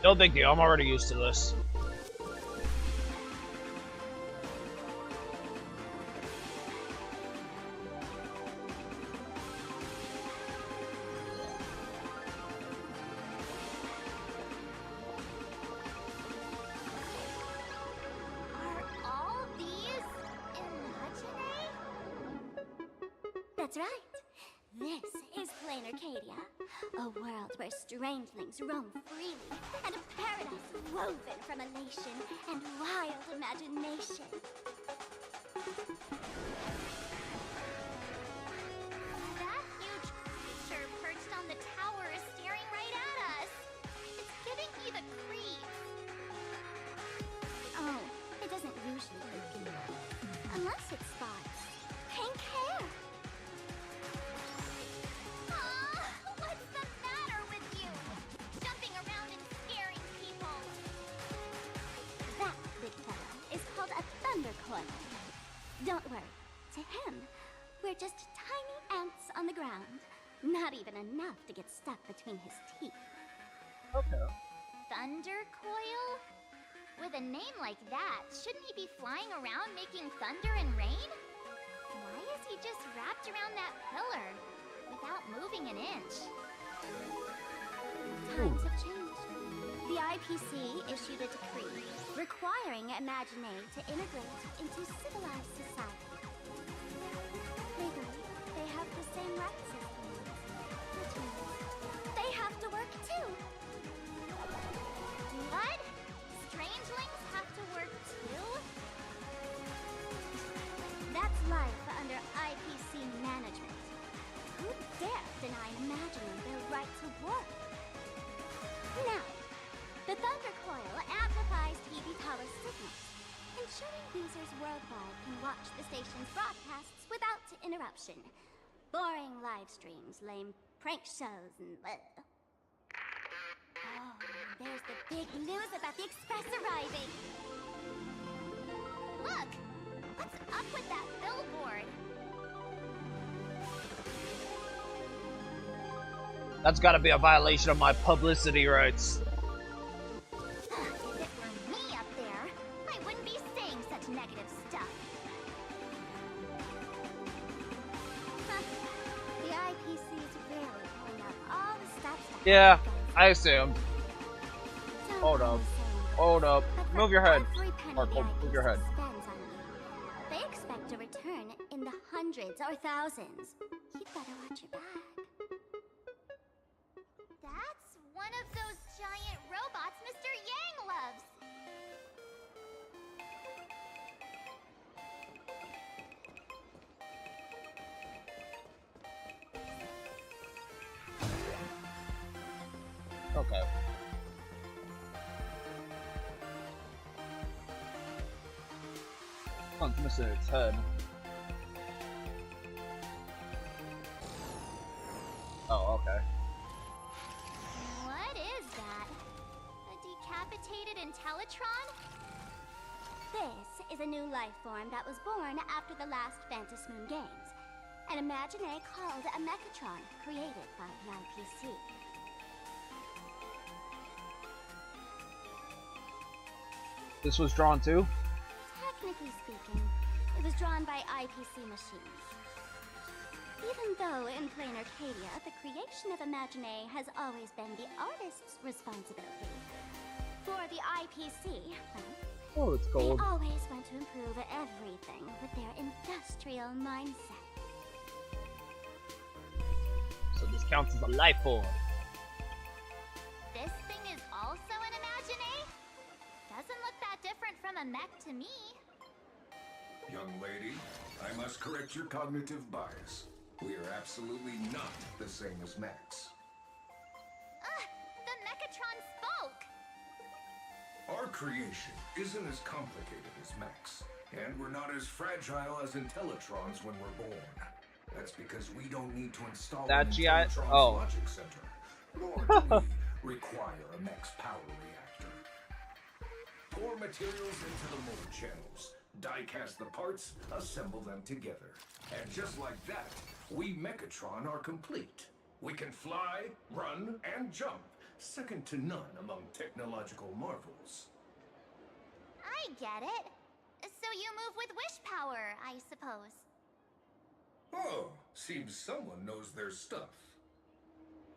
No big deal, I'm already used to this. Are all these imaginary? That's right. This is Plain Arcadia, a world where strangelings roam freely, and a paradise woven from elation and wild imagination. That huge creature perched on the tower is staring right at us. It's giving me the creeps. Oh, it doesn't usually creep me. Unless it spots pink hair. What's the matter with you? Jumping around and scaring people. That big fella is called a thundercoil. Don't worry. To him, we're just tiny ants on the ground. Not even enough to get stuck between his teeth. Okay. Thundercoil? With a name like that, shouldn't he be flying around making thunder and rain? Why is he just wrapped around that pillar without moving an inch? Times have changed. The IPC issued a decree requiring Imagineer to integrate into civilized society. Legally, they have the same rights as humans, which means they have to work too. What? Strangelings have to work too? That's life under IPC management. Who dare deny Imagineer their right to work? Now, the Thunder Coil amplifies TV power signals, ensuring users worldwide can watch the station's broadcasts without interruption. Boring live streams, lame prank shows, and bleh. Oh, there's the big news about the Express arriving! Look! What's up with that billboard? That's gotta be a violation of my publicity rights. If it were me up there, I wouldn't be saying such negative stuff. The IPC's really pulling up all the stops to Yeah, I assume. Hold up. Hold up. Move your head. Or move your head. They expect a return in the hundreds or thousands. You'd better watch your back. That's one of those giant robots Mr. Yang loves. Okay. Punch missing its head. Oh, okay. What is that? A decapitated Intellitron? This is a new life form that was born after the last Phantom Moon Games. An Imagineer called a Mechatron, created by the IPC. This was drawn too? Technically speaking, it was drawn by IPC machines. Even though in plain Arcadia, the creation of Imagineer has always been the artist's responsibility. For the IPC, Oh, it's gold. they always want to improve everything with their industrial mindset. So this counts as a life form. This thing is also an Imagineer? Doesn't look that different from a mech to me. Young lady, I must correct your cognitive bias. We are absolutely not the same as mechs. The Mechatron spoke! Our creation isn't as complicated as mechs, and we're not as fragile as Intellitrons when we're born. That's because we don't need to install That an GI Intellitron's oh. logic center, nor do we require a mech's power reactor. Pour materials into the mold channels, die-cast the parts, assemble them together. And just like that, we Mechatron are complete. We can fly, run, and jump, second to none among technological marvels. I get it. So you move with wish power, I suppose. Oh, seems someone knows their stuff.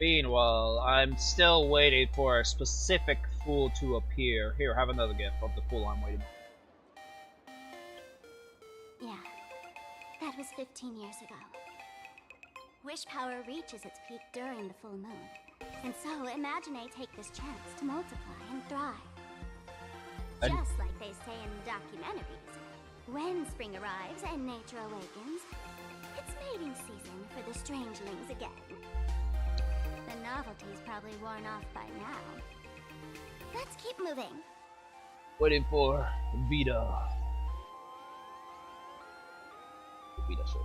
Meanwhile, I'm still waiting for a specific fool to appear. Here, have another gift of the fool I'm waiting for. Yeah, that was 15 years ago. Wish power reaches its peak during the full moon. And so Imagineer take this chance to multiply and thrive. Just like they say in documentaries. When spring arrives and nature awakens, it's mating season for the strangelings again. The novelty's probably worn off by now. Let's keep moving. Waiting for Vita. Vita ship.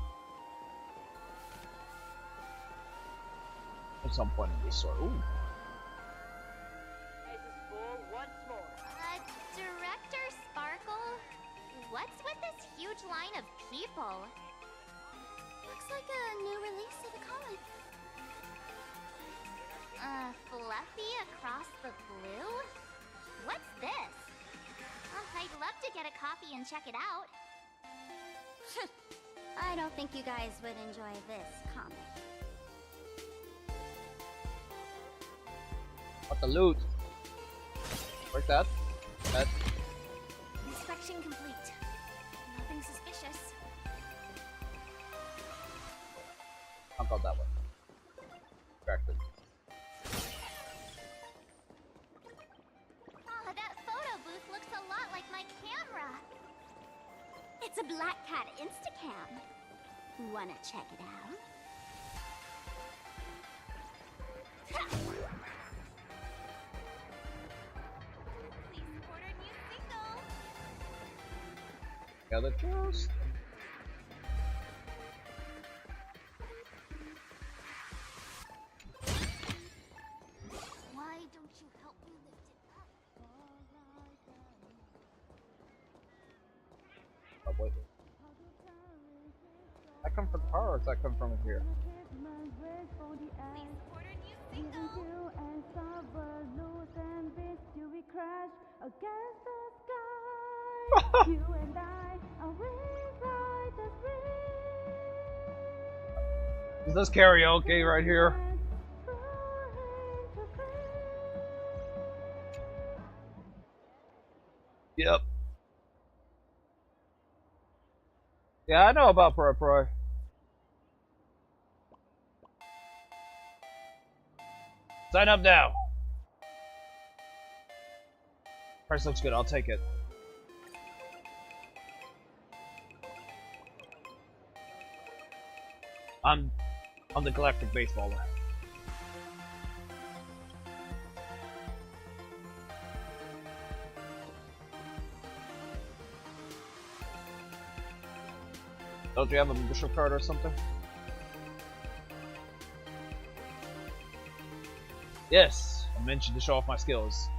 At some point in this story. Ooh. Director Sparkle? What's with this huge line of people? Looks like a new release of a comic. Fluffy across the blue? What's this? get a copy and check it out. I don't think you guys would enjoy this comic. What the loot? Where's that? That. Inspection complete. Nothing suspicious. I'll go that way. Corrected. Ah, that photo booth looks a lot like my camera. It's a Black Cat Instacam. Wanna check it out? Please support our new single. Gather chest. Why don't you help me lift it up? Oh wait. I come from the car, or does that come from here? Please support our new single. Is this karaoke right here? Yep. Yeah, I know about Pro Pro. Sign up now. Price looks good, I'll take it. I'm the Galactic Baseballer. Don't you have a membership card or something? Yes, I mentioned to show off my skills.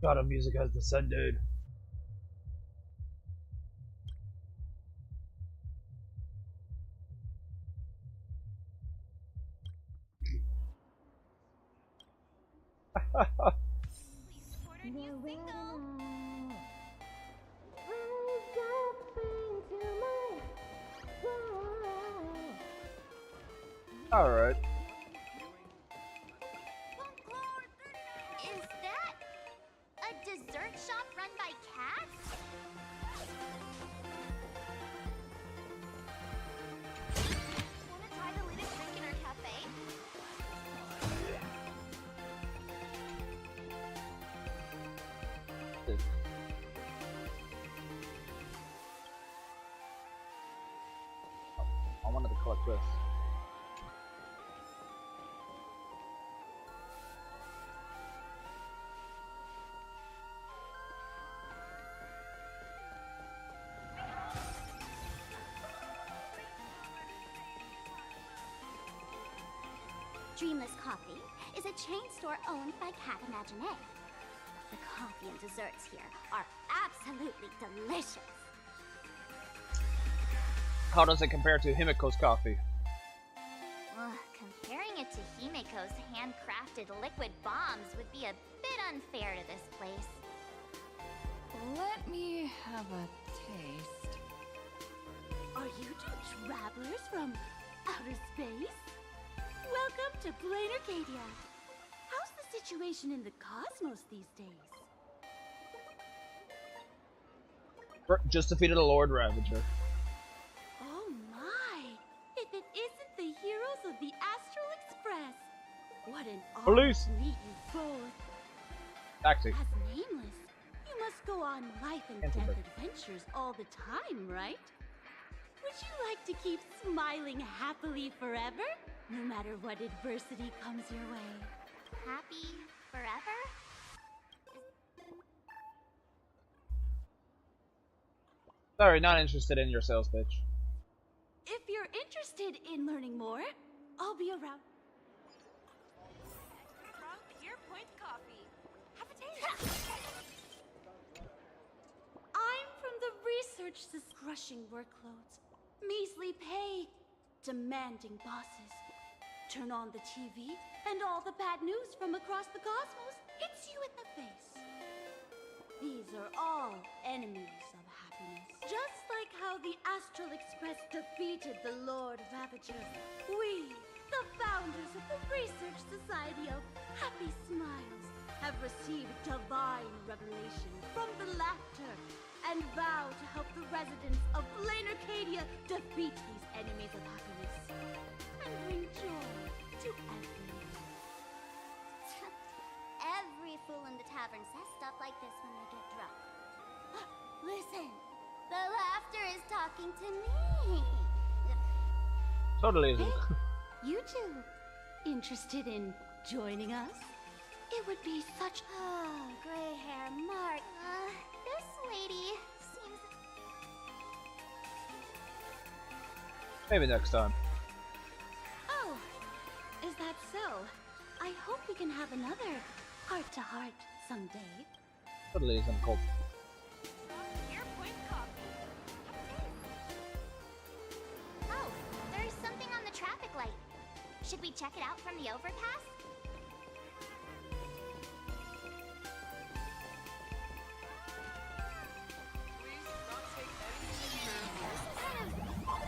God, our music has descended. Please support our new single. Alright. Is that a dessert shop run by cats? Wanna try the latest drink in our cafe? I wanted to collect this. Dreamless Coffee is a chain store owned by Cat Imagineer. The coffee and desserts here are absolutely delicious. How does it compare to Himiko's coffee? Comparing it to Himiko's handcrafted liquid bombs would be a bit unfair to this place. Let me have a taste. Are you two travelers from outer space? Welcome to Plain Arcadia. How's the situation in the cosmos these days? Just defeated a Lord Ravager. Oh my! If it isn't the heroes of the Astral Express! What an honor Police. to meet you both. Taxi. As Nameless, you must go on life and death adventures all the time, right? Would you like to keep smiling happily forever? No matter what adversity comes your way. Happy forever? Sorry, not interested in your sales pitch. If you're interested in learning more, I'll be around. From Pure Point Coffee. Have a taste. I'm from the research crushing workloads, measly pay, demanding bosses. Turn on the TV, and all the bad news from across the cosmos hits you in the face. These are all enemies of happiness. Just like how the Astral Express defeated the Lord Ravager, we, the founders of the Research Society of Happy Smiles, have received divine revelation from the laughter and vow to help the residents of Blaine Arcadia defeat these enemies of happiness and bring joy to everyone. Every fool in the tavern says stuff like this when they get drunk. Listen, the laughter is talking to me. Totally isn't. Hey, you two, interested in joining us? It would be such... Gray hair Mark. This lady seems... Maybe next time. Oh, is that so? I hope we can have another heart-to-heart someday. Totally isn't cold. Pure Point Coffee. Oh, there's something on the traffic light. Should we check it out from the overpass?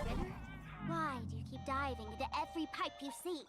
River, why do you keep diving into every pipe you see?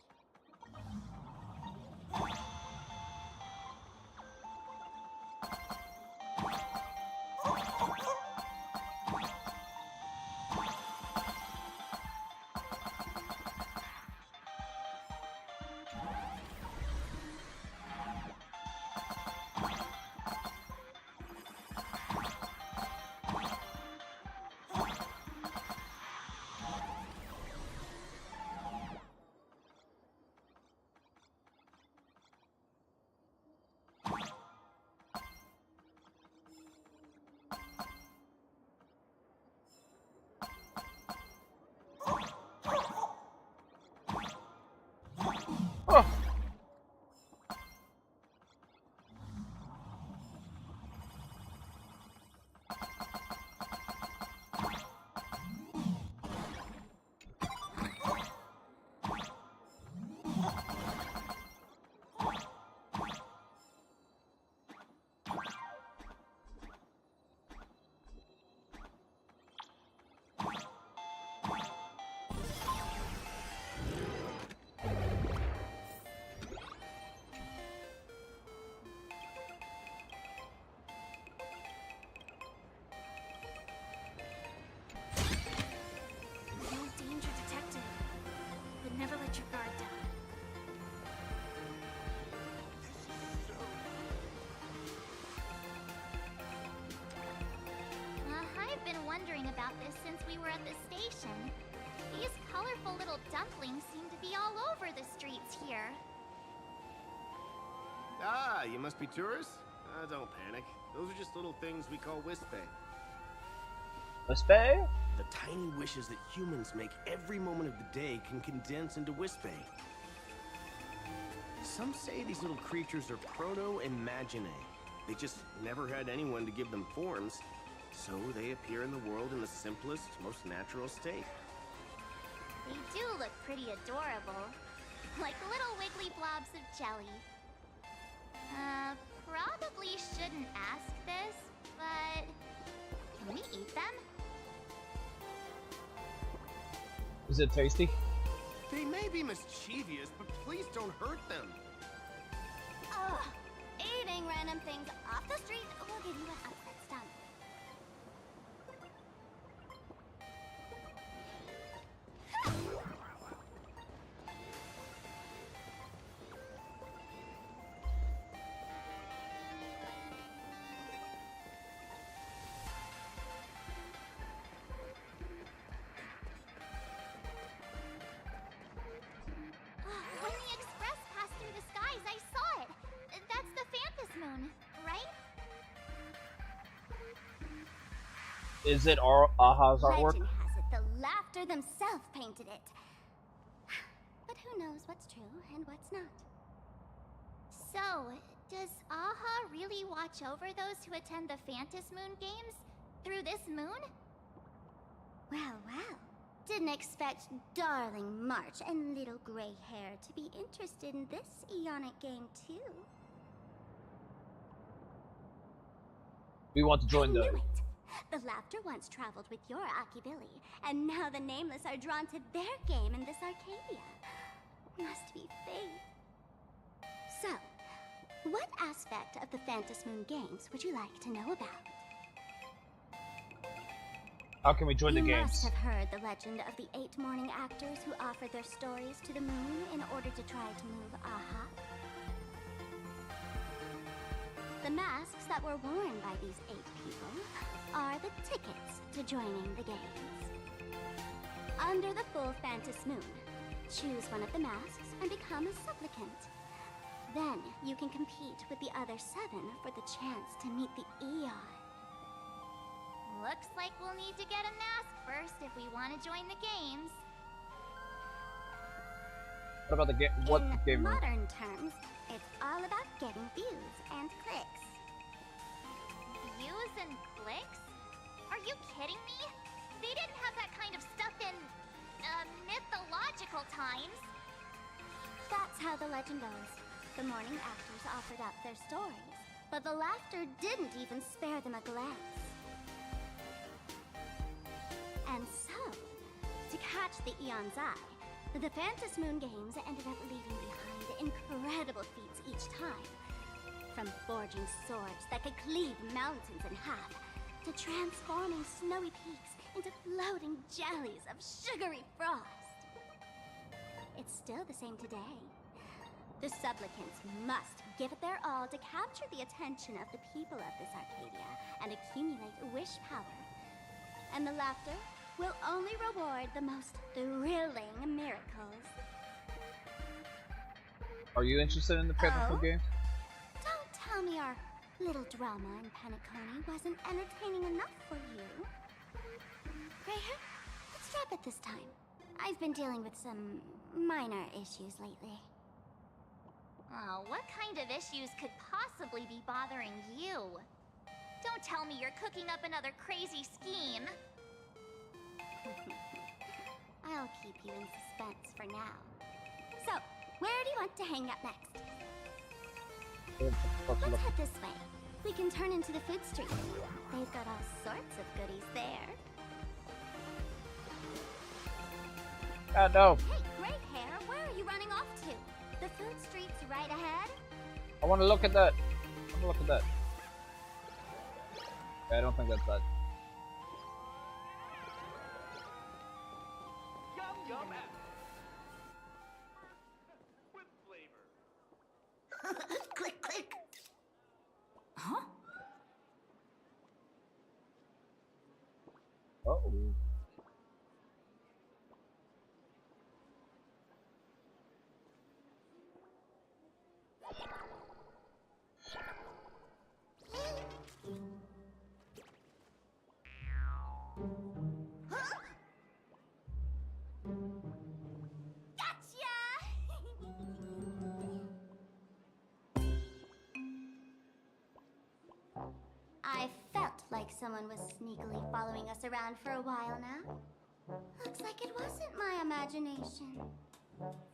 Oh. No danger detected, but never let your guard down. I've been wondering about this since we were at the station. These colorful little dumplings seem to be all over the streets here. Ah, you must be tourists? Don't panic. Those are just little things we call wispy. Wispy? The tiny wishes that humans make every moment of the day can condense into wispy. Some say these little creatures are proto-imaginae. They just never had anyone to give them forms, so they appear in the world in the simplest, most natural state. They do look pretty adorable. Like little wiggly blobs of jelly. Probably shouldn't ask this, but... can we eat them? Is it tasty? They may be mischievous, but please don't hurt them. Ugh! Eating random things off the street will give you an upset stomach. Is it Aha's artwork? Legend has it the Laughter themselves painted it. But who knows what's true and what's not. So, does Aha really watch over those who attend the Phantas Moon Games through this moon? Well, well. Didn't expect darling March and little gray hair to be interested in this Eonic game too. We want to join I the... knew it. The Laughter once traveled with your Akibilly, and now the Nameless are drawn to their game in this Arcadia. Must be fate. So, what aspect of the Phantas Moon Games would you like to know about? How can we join the You games? must have heard the legend of the 8 morning actors who offered their stories to the moon in order to try to move Aha. The masks that were worn by these 8 people are the tickets to joining the games. Under the full Phantas Moon, choose one of the masks and become a supplicant. Then you can compete with the other 7 for the chance to meet the Eon. Looks like we'll need to get a mask first if we want to join the games. What about the game? What In game? modern terms, it's all about getting views and clicks. Views and clicks? Are you kidding me? They didn't have that kind of stuff in, mythological times. That's how the legend goes. The morning actors offered up their stories, but the Laughter didn't even spare them a glance. And so, to catch the Eon's eye, the Phantas Moon Games ended up leaving behind incredible feats each time. From forging swords that could cleave mountains in half, to transforming snowy peaks into floating jellies of sugary frost. It's still the same today. The supplicants must give it their all to capture the attention of the people of this Arcadia and accumulate wish power. And the Laughter will only reward the most thrilling miracles. Are you interested in the Phantas Moon game? Don't tell me our little drama in Penacony wasn't entertaining enough for you. Greyhair, let's drop it this time. I've been dealing with some minor issues lately. Oh, what kind of issues could possibly be bothering you? Don't tell me you're cooking up another crazy scheme. I'll keep you in suspense for now. So, where do you want to hang out next? Let's head this way. We can turn into the food street. They've got all sorts of goodies there. No. Hey, Greyhair, where are you running off to? The food street's right ahead. I want to look at that. I want to look at that. Okay, I don't think that's that. Yum yum apple. With flavor. Click, click. Huh? Uh-oh. I felt like someone was sneakily following us around for a while now. Looks like it wasn't my imagination.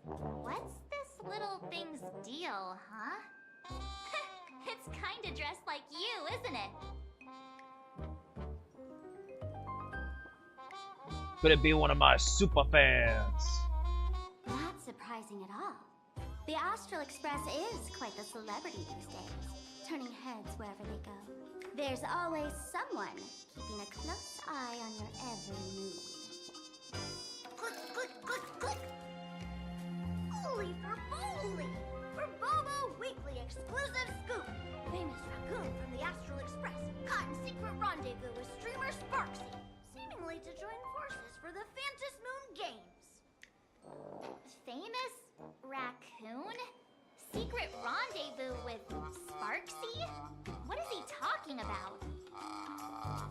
What's this little thing's deal, huh? It's kinda dressed like you, isn't it? Could it be one of my super fans? Not surprising at all. The Astral Express is quite the celebrity these days, turning heads wherever they go. There's always someone keeping a close eye on your every move. Click, click, click, click! Holy for moly! For Bobo Weekly exclusive scoop! Famous raccoon from the Astral Express caught in secret rendezvous with streamer Sparksy, seemingly to join forces for the Phantas Moon Games. Famous raccoon? Secret rendezvous with Sparksy? What is he talking about?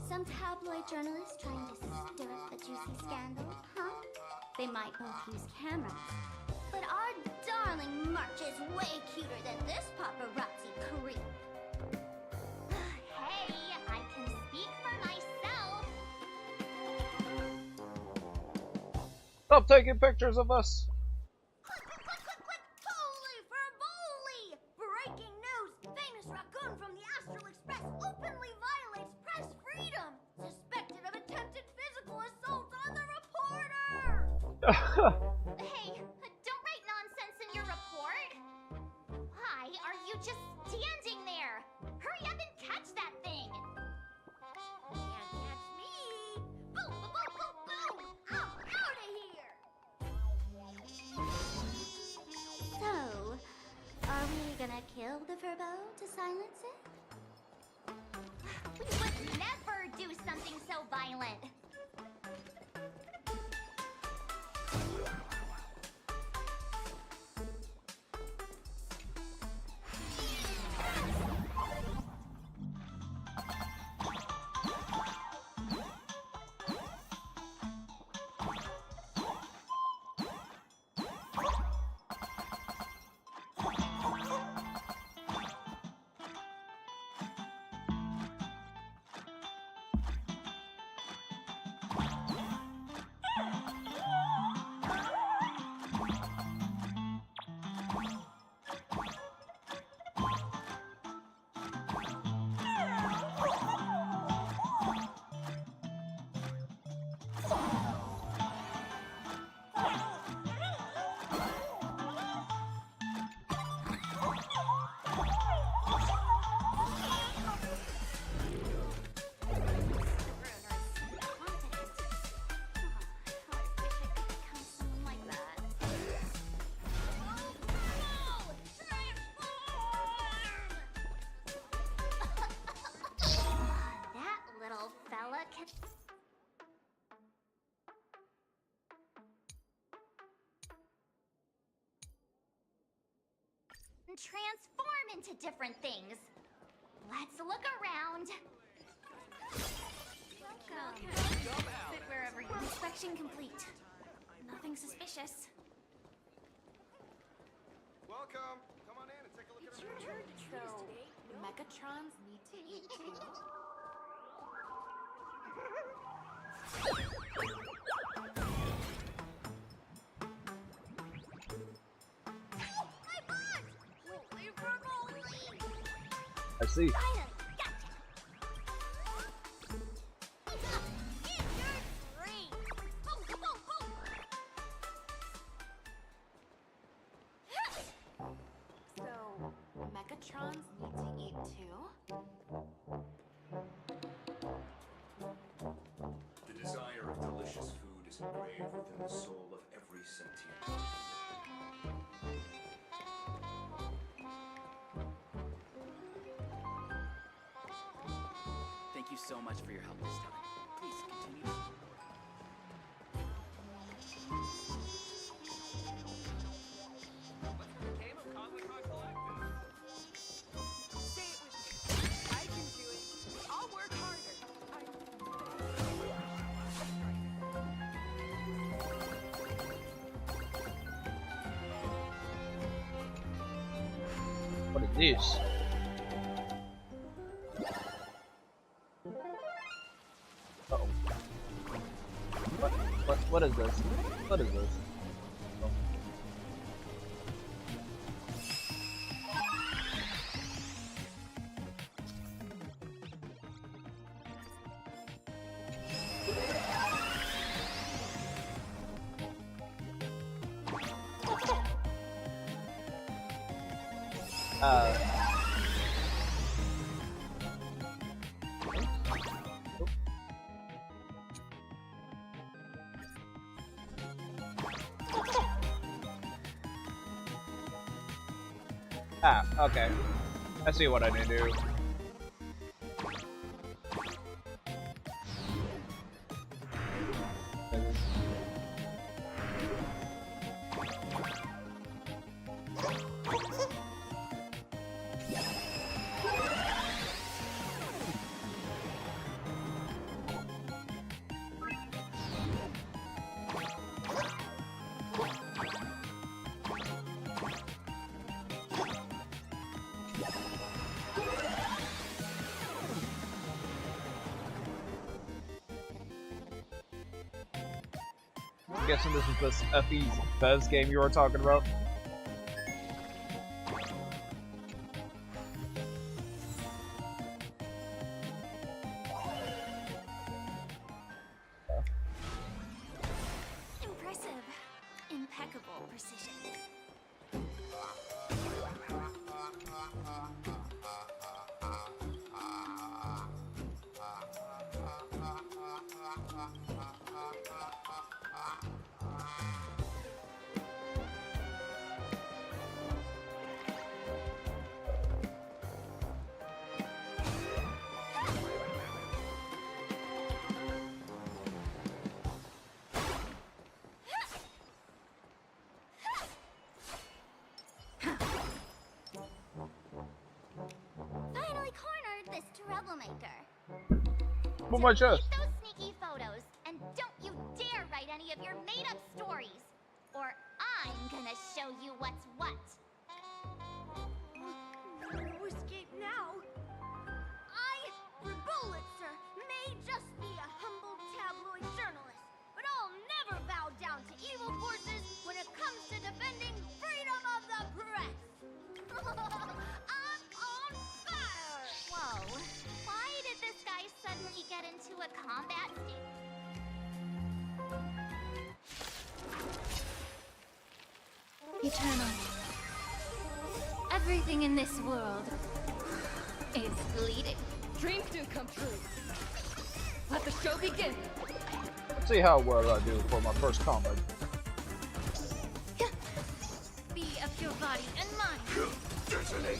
Some tabloid journalists trying to stir up the juicy scandal, huh? They might both use cameras. But our darling March is way cuter than this paparazzi creep. Hey, I can speak for myself. Stop taking pictures of us. Holy fervoli! Breaking news! Famous raccoon from the Astral Express openly violates press freedom! Suspected of attempted physical assault on the reporter! Hey, don't write nonsense in your report! Why are you just standing there? Hurry up and catch that thing! Can't catch me! Boom, boom, boom, boom, boom! I'm out of here! So, are we gonna kill the Furbo to silence it? We would never do something so violent! That little fella can... transform into different things. Let's look around. Welcome. Sit wherever you... Inspection complete. Nothing suspicious. Welcome. Come on in and take a look at our So, Megatrons need to eat too? I see. So, Megatrons need to eat too? The desire of delicious food is engraved within the soul of every sentient being. Thank you so much for your help this time. Please continue to support. Say it with me. I can do it. I'll work harder. What is this? Uh-oh. What is this? What is this? Oh. Ah, okay. I see what I need to do. I'm guessing this is this Effie's Bez game you were talking about. Impressive. Impeccable precision. Finally cornered this troublemaker. What my chest? Keep those sneaky photos, and don't you dare write any of your made-up stories, or I'm gonna show you what's what. No escape now. I, for Bullitzer, may just be a humble tabloid journalist, but I'll never bow down to evil forces when it comes to defending freedom of the press. I'm on fire! Whoa. Why did this guy suddenly get into a combat state? Eternal. Everything in this world is bleeding. Dreams do come true. Let the show begin. Let's see how well I do for my first combat. Be of your body and mind. Detonate.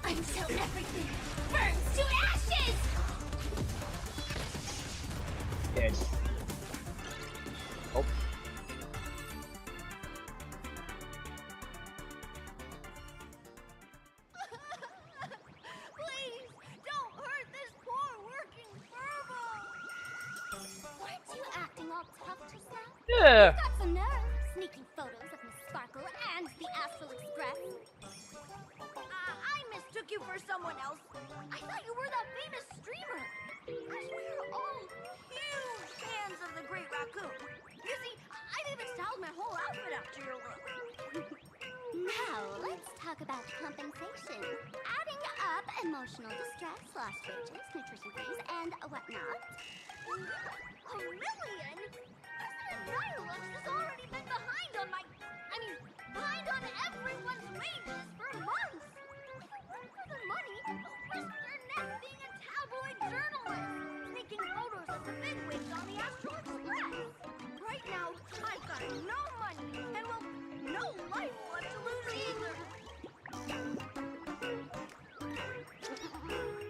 Until everything burns to ashes! Dead. Oh. Please, don't hurt this poor working furbo. Weren't you acting all tough just now? Yeah. You've got some nerve, sneaking photos of Miss Sparkle and the Astral Express. I mistook you for someone else. I thought you were that famous streamer. Because we're all huge fans of the Great Raccoon. You see, I've even styled my whole outfit after your look. Now, let's talk about compensation. Adding up emotional distress, lost wages, nutrition fees, and whatnot. $1 million? President Nihilux has already been behind on behind on everyone's wages for months. If it weren't for the money, you'll risk your neck being a tabloid journalist, sneaking photos of the bigwigs on the Astral Express. Right now, I've got no money, and well, no life left to lose either.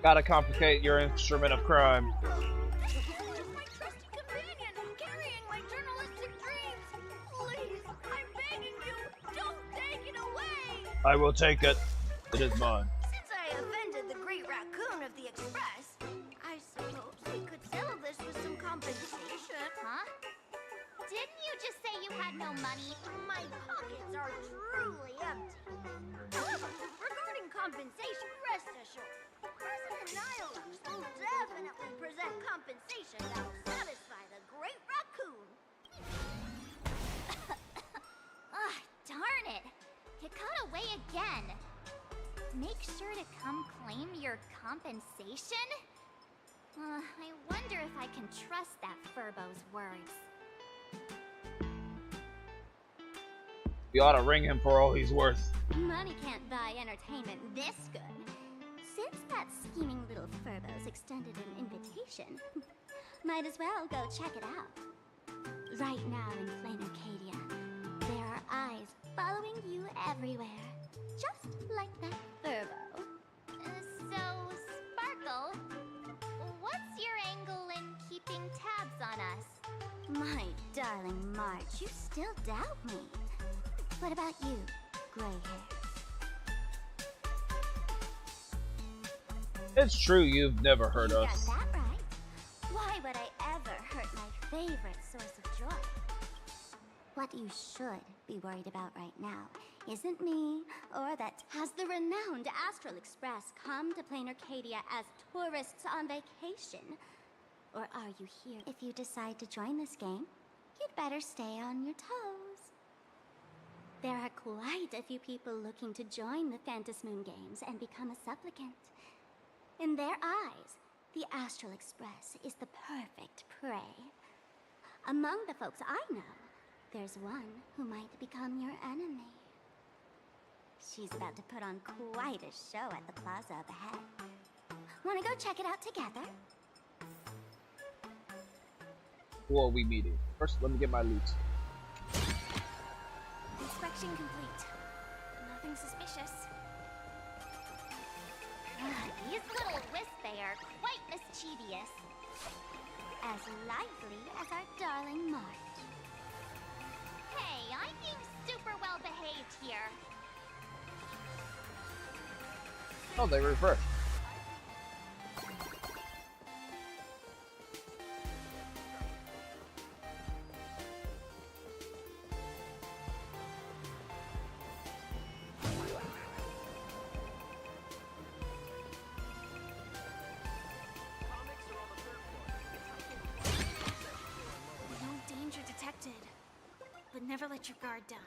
Gotta complicate your instrument of crime. My trusted companion, carrying my journalistic dreams. Please, I'm begging you, don't take it away. I will take it. It is mine. Since I offended the Great Raccoon of the Express, I suppose we could settle this with some compensation. Huh? Didn't you just say you had no money? My pockets are truly empty. However, regarding compensation, rest assured, President Nihilux will definitely present compensation that will satisfy the Great Raccoon. Ah, darn it! You got away again. Make sure to come claim your compensation? I wonder if I can trust that Furbo's words. You ought to ring him for all he's worth. Money can't buy entertainment this good. Since that scheming little Furbo's extended an invitation, might as well go check it out. Right now in Plain Arcadia, there are eyes following you everywhere, just like that Furbo. So, Sparkle, what's your angle in keeping tabs on us? My darling March, you still doubt me. What about you, gray hair? It's true you've never hurt You us. got that right. Why would I ever hurt my favorite source of joy? What you should be worried about right now isn't me, or that has the renowned Astral Express come to Plain Arcadia as tourists on vacation, Or are you here? If you decide to join this game, you'd better stay on your toes. There are quite a few people looking to join the Phantasmoon Games and become a supplicant. In their eyes, the Astral Express is the perfect prey. Among the folks I know, there's one who might become your enemy. She's about to put on quite a show at the plaza up ahead. Wanna go check it out together? Who are we meeting? First, let me get my loot. Inspection complete. Nothing suspicious. These little Wisp-Bay are quite mischievous. As lively as our darling March. Hey, I'm being super well behaved here. Oh, they reversed. No danger detected. But never let your guard down.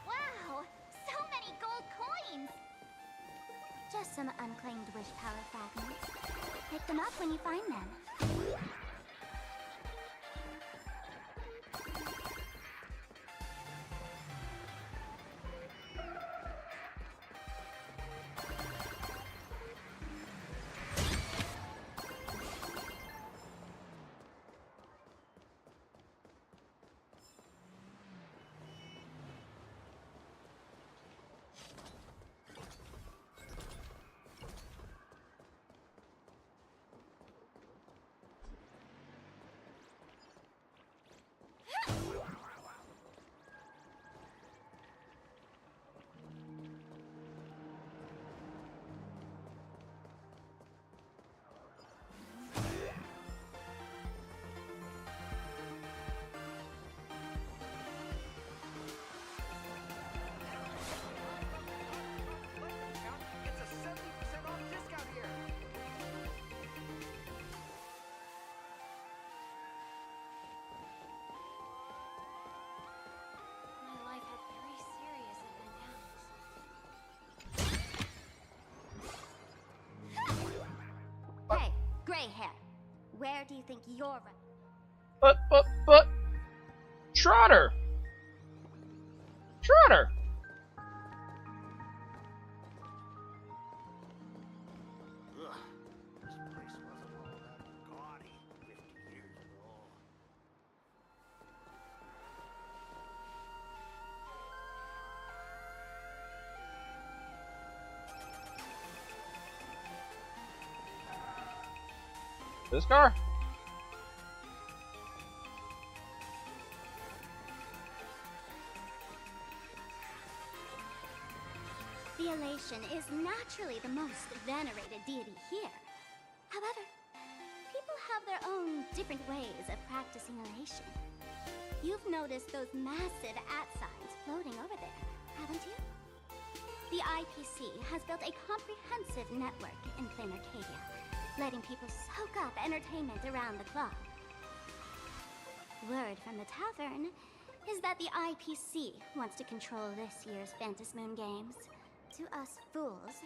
Wow! So many gold coins! Just some unclaimed wish power fragments. Pick them up when you find them. My life had 3 serious up and downs. Hey, gray hair. Where do you think you're But, Trotter! Trotter! Ugh, this place wasn't all that gaudy 50 years ago. This car? The Elation is naturally the most venerated deity here. However, people have their own different ways of practicing Elation. You've noticed those massive signs floating over there, haven't you? The IPC has built a comprehensive network in plain Arcadia, letting people soak up entertainment around the clock. Word from the tavern is that the IPC wants to control this year's Phantasmoon Games. To us fools,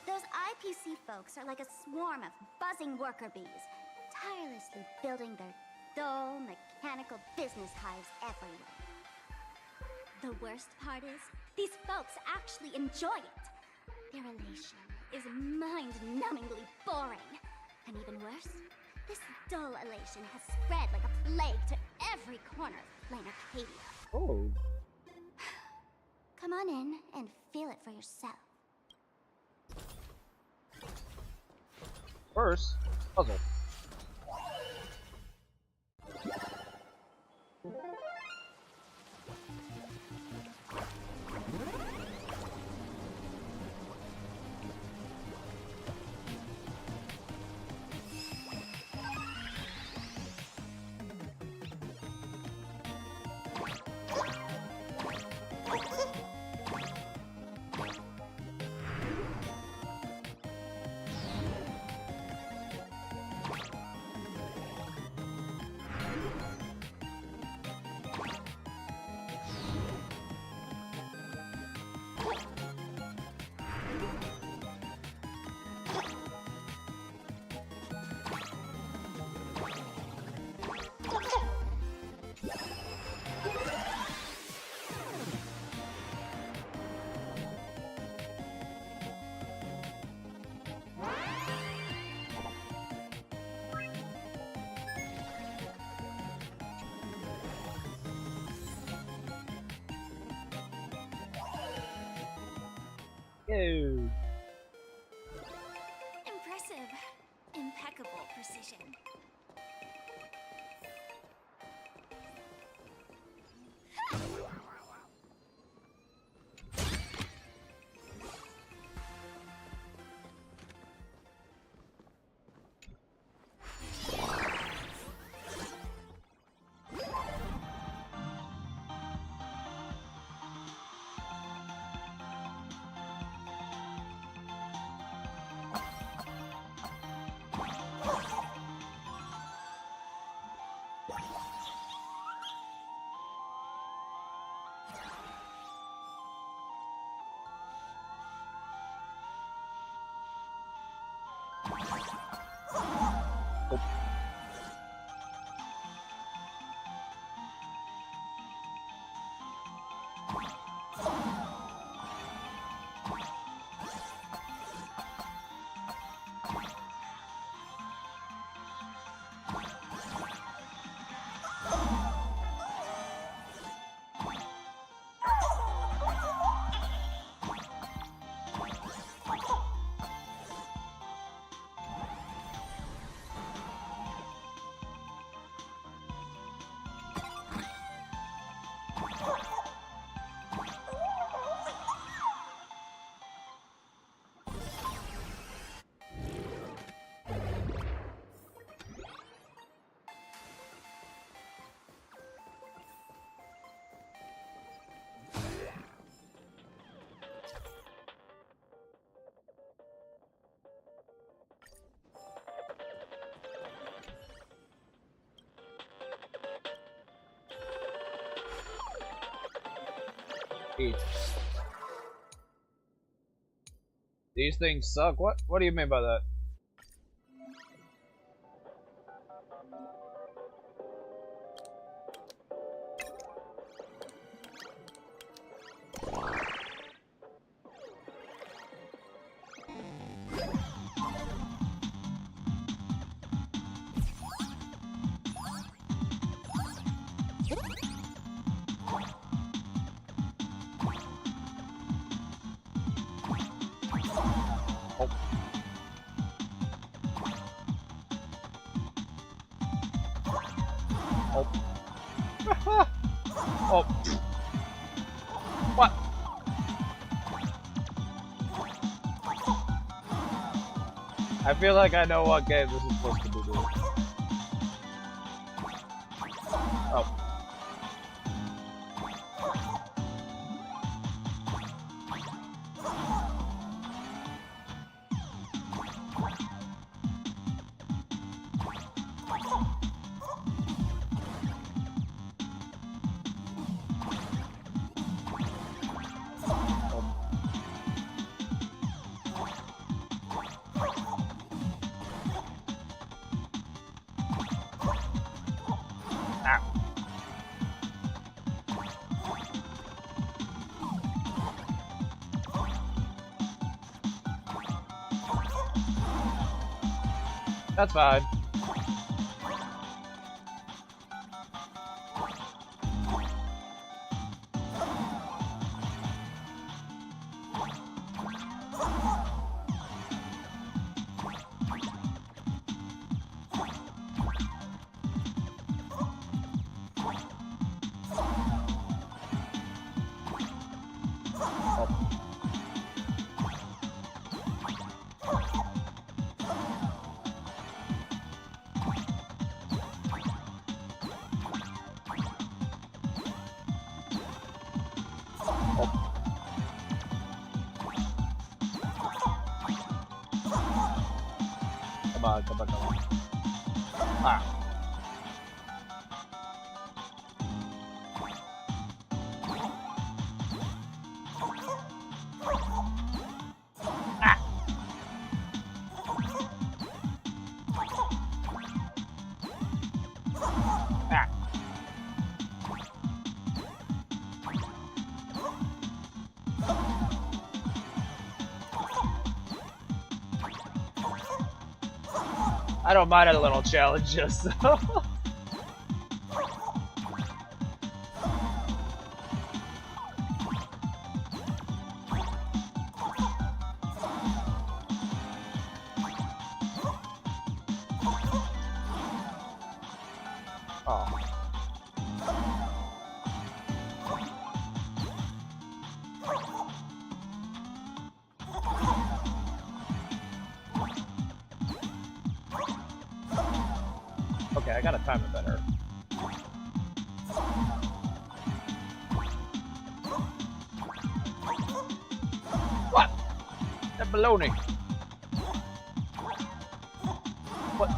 those IPC folks are like a swarm of buzzing worker bees, tirelessly building their dull, mechanical business hives everywhere. The worst part is, these folks actually enjoy it. Their elation is mind-numbingly boring. And even worse, this dull elation has spread like a plague to every corner of plain Arcadia. Oh. Come on in and feel it for yourself. First, puzzle. Ew. Impressive. Impeccable precision. These things suck. What? What do you mean by that? Oh. What? I feel like I know what game this is supposed to be doing. Oh. That's fine. Come on, come on, come on. Ah. I don't mind a little challenge, just so. Oh. Okay, I gotta time it better. What? That baloney. What?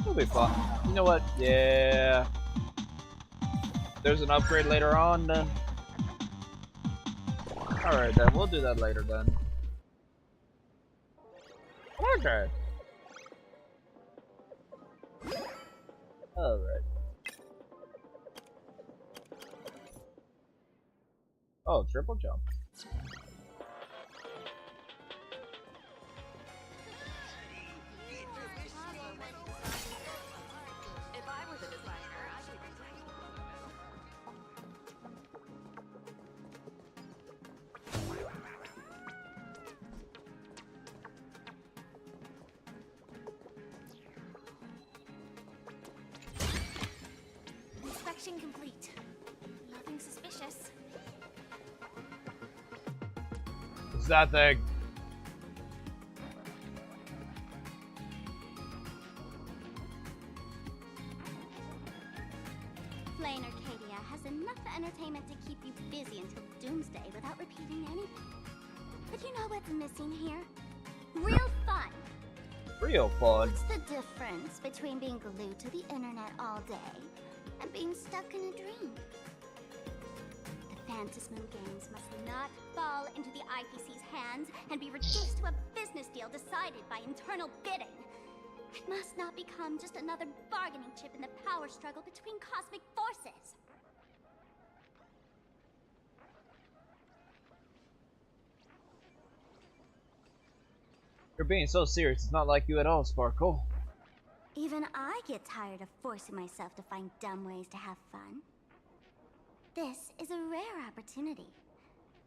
It'll be fun. You know what? Yeah. There's an upgrade later on then. Alright then, we'll do that later then. Okay. Alright. Oh, triple jump. If I were the designer, I'd be Inspection complete. Nothing suspicious. It's that thing. Plain Arcadia has enough entertainment to keep you busy until doomsday without repeating anything. But you know what's missing here? Real fun! Real fun. What's the difference between being glued to the internet all day and being stuck in a dream? The Phantasmoon games must not fall into the IPC's hands and be reduced to a business deal decided by internal bidding. It must not become just another bargaining chip in the power struggle between cosmic forces. You're being so serious, it's not like you at all, Sparkle. Even I get tired of forcing myself to find dumb ways to have fun. This is a rare opportunity.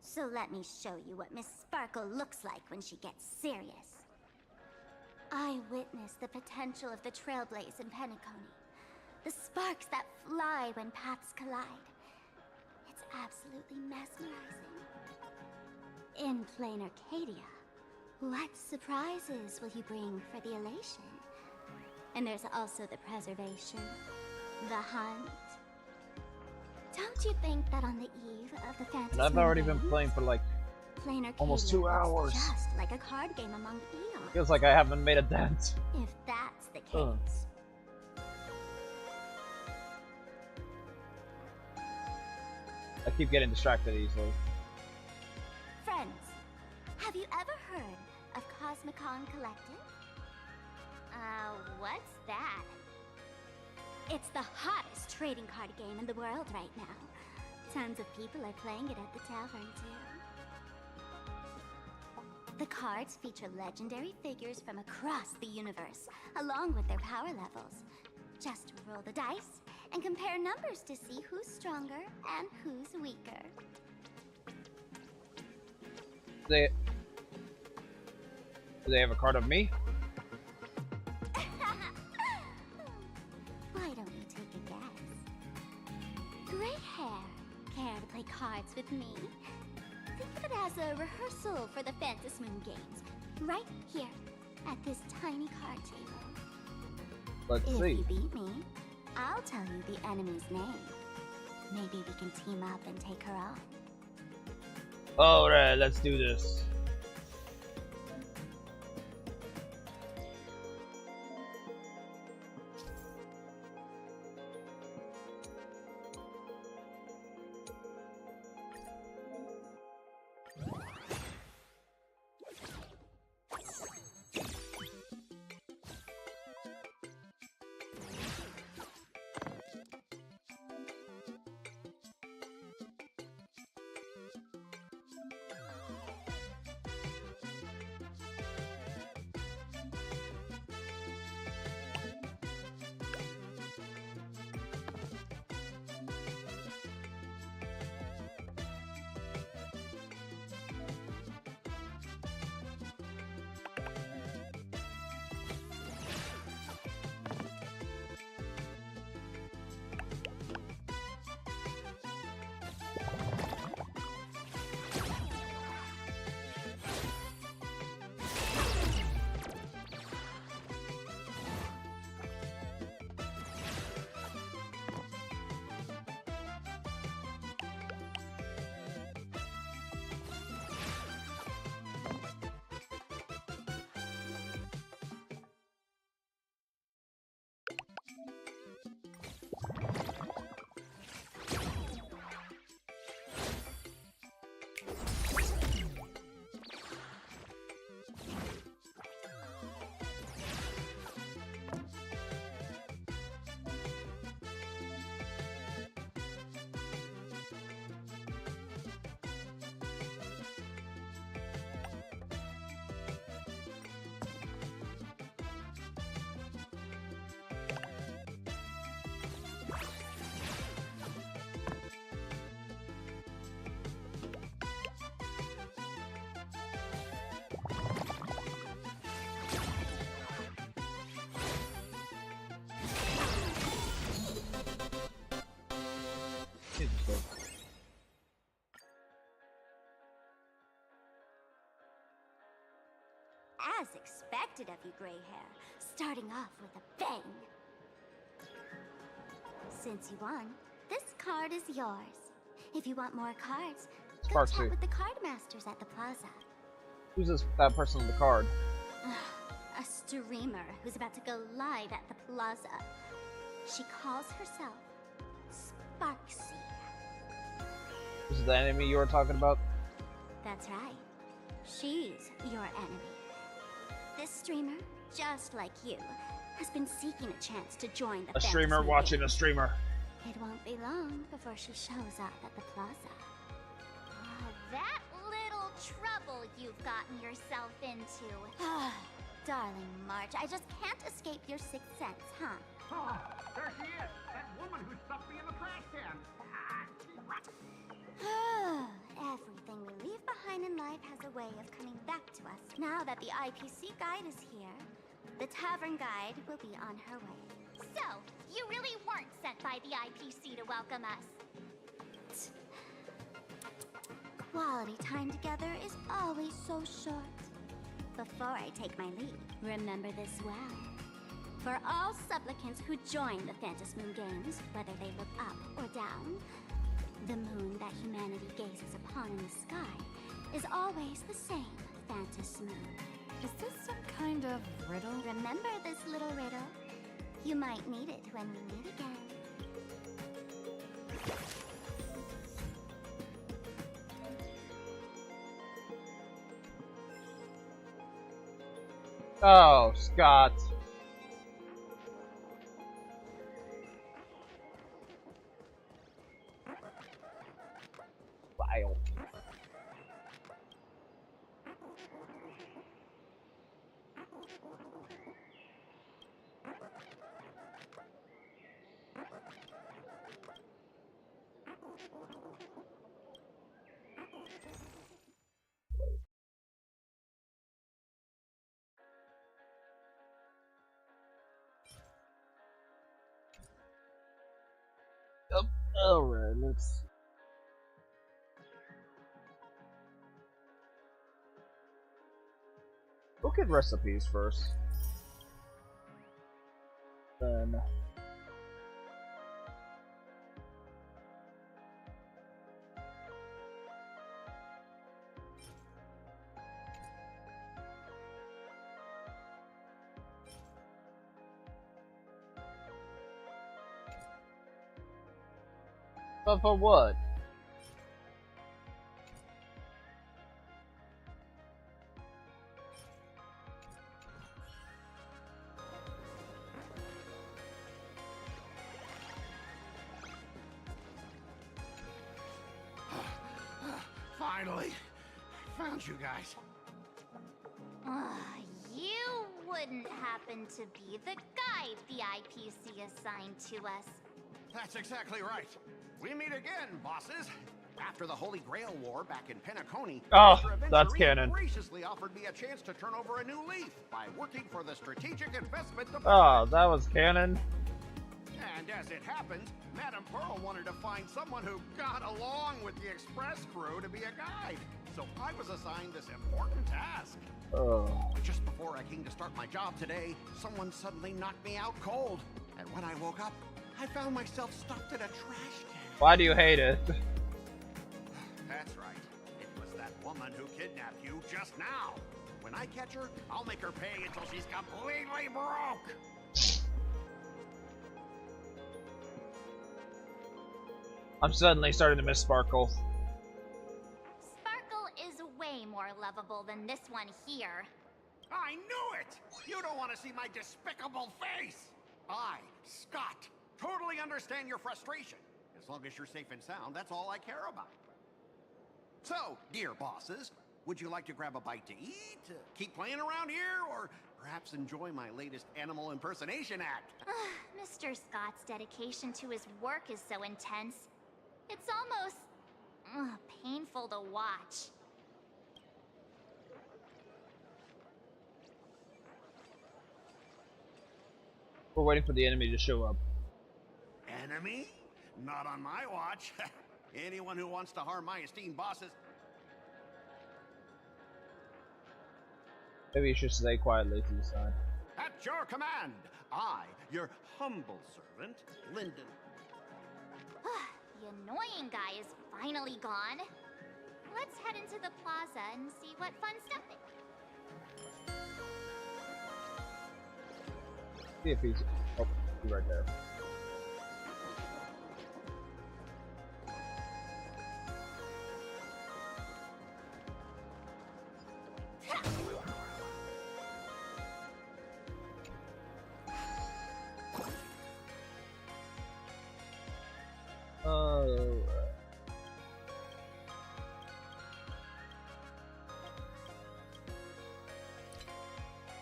So let me show you what Miss Sparkle looks like when she gets serious. I witnessed the potential of the Trailblaze in Penacony. The sparks that fly when paths collide. It's absolutely mesmerizing. In plain Arcadia, what surprises will you bring for the elation? And there's also the preservation, the hunt. Don't you think that on the eve of the Phantasm I've already been playing for like almost 2 hours. Just like a card game among eons. Feels like I haven't made a dent. If that's the case. I keep getting distracted easily. Friends, have you ever heard of Cosmicon Collective? What's that? It's the hottest trading card game in the world right now. Tons of people are playing it at the tavern too. The cards feature legendary figures from across the universe, along with their power levels. Just roll the dice and compare numbers to see who's stronger and who's weaker. Do they have a card of me? Why don't you take a guess? Gray hair. Care to play cards with me? Think of it as a rehearsal for the Phantasmoon games. Right here, at this tiny card table. Let's see. If you beat me, I'll tell you the enemy's name. Maybe we can team up and take her on. Alright, let's do this. As expected of you, gray hair, starting off with a bang. Since you won, this card is yours. If you want more cards, go chat with the card masters at the plaza. Who's that person on the card? A streamer who's about to go live at the plaza. She calls herself Sparksy. This is the enemy you were talking about? That's right. She's your enemy. This streamer, just like you, has been seeking a chance to join the A streamer watching game. a streamer. It won't be long before she shows up at the plaza. That little trouble you've gotten yourself into. Darling March, I just can't escape your sixth sense, huh? Oh, there she is! That woman who stuffed me in the trash can! Everything we leave behind in life has a way of coming back to us. Now that the IPC guide is here, the tavern guide will be on her way. So, you really weren't sent by the IPC to welcome us. Quality time together is always so short. Before I take my leave, remember this well. For all supplicants who join the Phantasm Moon Games, whether they look up or down, the moon that humanity gazes upon in the sky is always the same Phantasm Moon. Is this some kind of riddle? Remember this little riddle? You might need it when we meet again. Oh, Scott. Vile. Alright, let's... Look at recipes first. Then... But for what? Finally! Found you guys. You wouldn't happen to be the guide the IPC assigned to us. That's exactly right. We meet again, bosses. After the Holy Grail War back in Penacony, oh, Mr. that's Aventurine canon. graciously offered me a chance to turn over a new leaf by working for the Strategic Investment Department. Oh, that was canon. And as it happens, Madame Pearl wanted to find someone who got along with the Express crew to be a guide. So I was assigned this important task. Oh. Just before I came to start my job today, someone suddenly knocked me out cold. And when I woke up, I found myself stuffed in a trash can. Why do you hate it? That's right. It was that woman who kidnapped you just now. When I catch her, I'll make her pay until she's completely broke. I'm suddenly starting to miss Sparkle. Sparkle is way more lovable than this one here. I knew it! You don't want to see my despicable face! I, Scott, totally understand your frustration. As long as you're safe and sound, that's all I care about. So, dear bosses, would you like to grab a bite to eat, keep playing around here, or perhaps enjoy my latest animal impersonation act? Mr. Scott's dedication to his work is so intense. It's almost painful to watch. We're waiting for the enemy to show up. Enemy? Not on my watch. Anyone who wants to harm my esteemed bosses... Maybe you should stay quietly to the side. At your command, I, your humble servant, Lyndon. The annoying guy is finally gone. Let's head into the plaza and see what fun stuff it. See if he's. Oh, he's right there.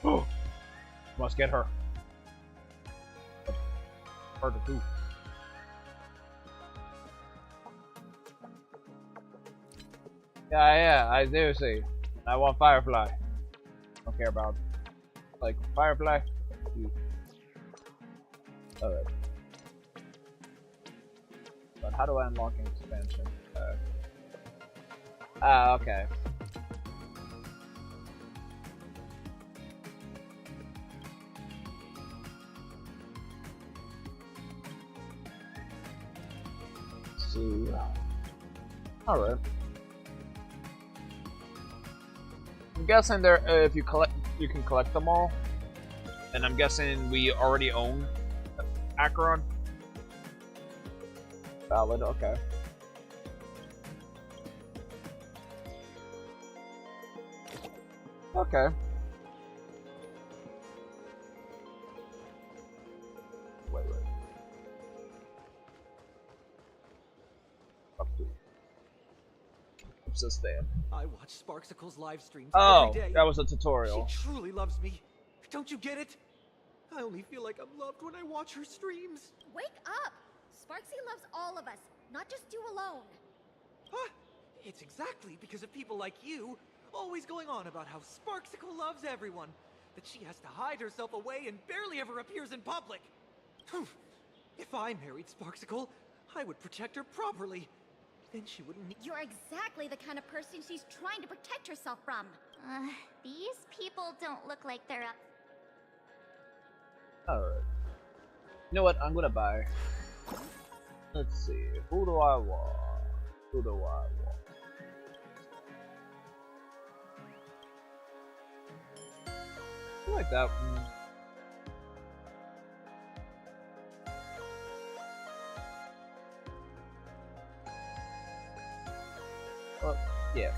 Oh, must get her. Hard to do. Yeah, I do see. I want Firefly. Don't care about like Firefly. Alright. But how do I unlock an expansion? Okay. See. Alright. I'm guessing there if you can collect them all. And I'm guessing we already own Acheron. Valid, okay. Okay. Wait. Up to. What's this thing? I watch Sparksicle's live streams Oh, every day. that was a tutorial. She truly loves me. Don't you get it? I only feel like I'm loved when I watch her streams. Wake up! Sparksy loves all of us, not just you alone. Huh? It's exactly because of people like you, always going on about how Sparksicle loves everyone, that she has to hide herself away and barely ever appears in public. If I married Sparksicle, I would protect her properly. Then she wouldn't need— You're exactly the kind of person she's trying to protect herself from. These people don't look like they're up. Alright. You know what? I'm gonna buy. Let's see. Who do I want? Who do I want? I like that one. Oh, yeah.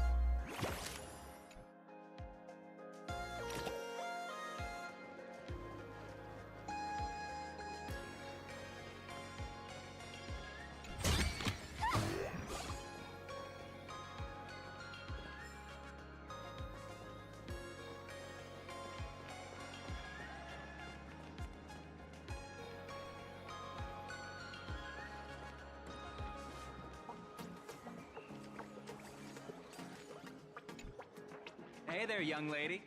Hey there, young lady.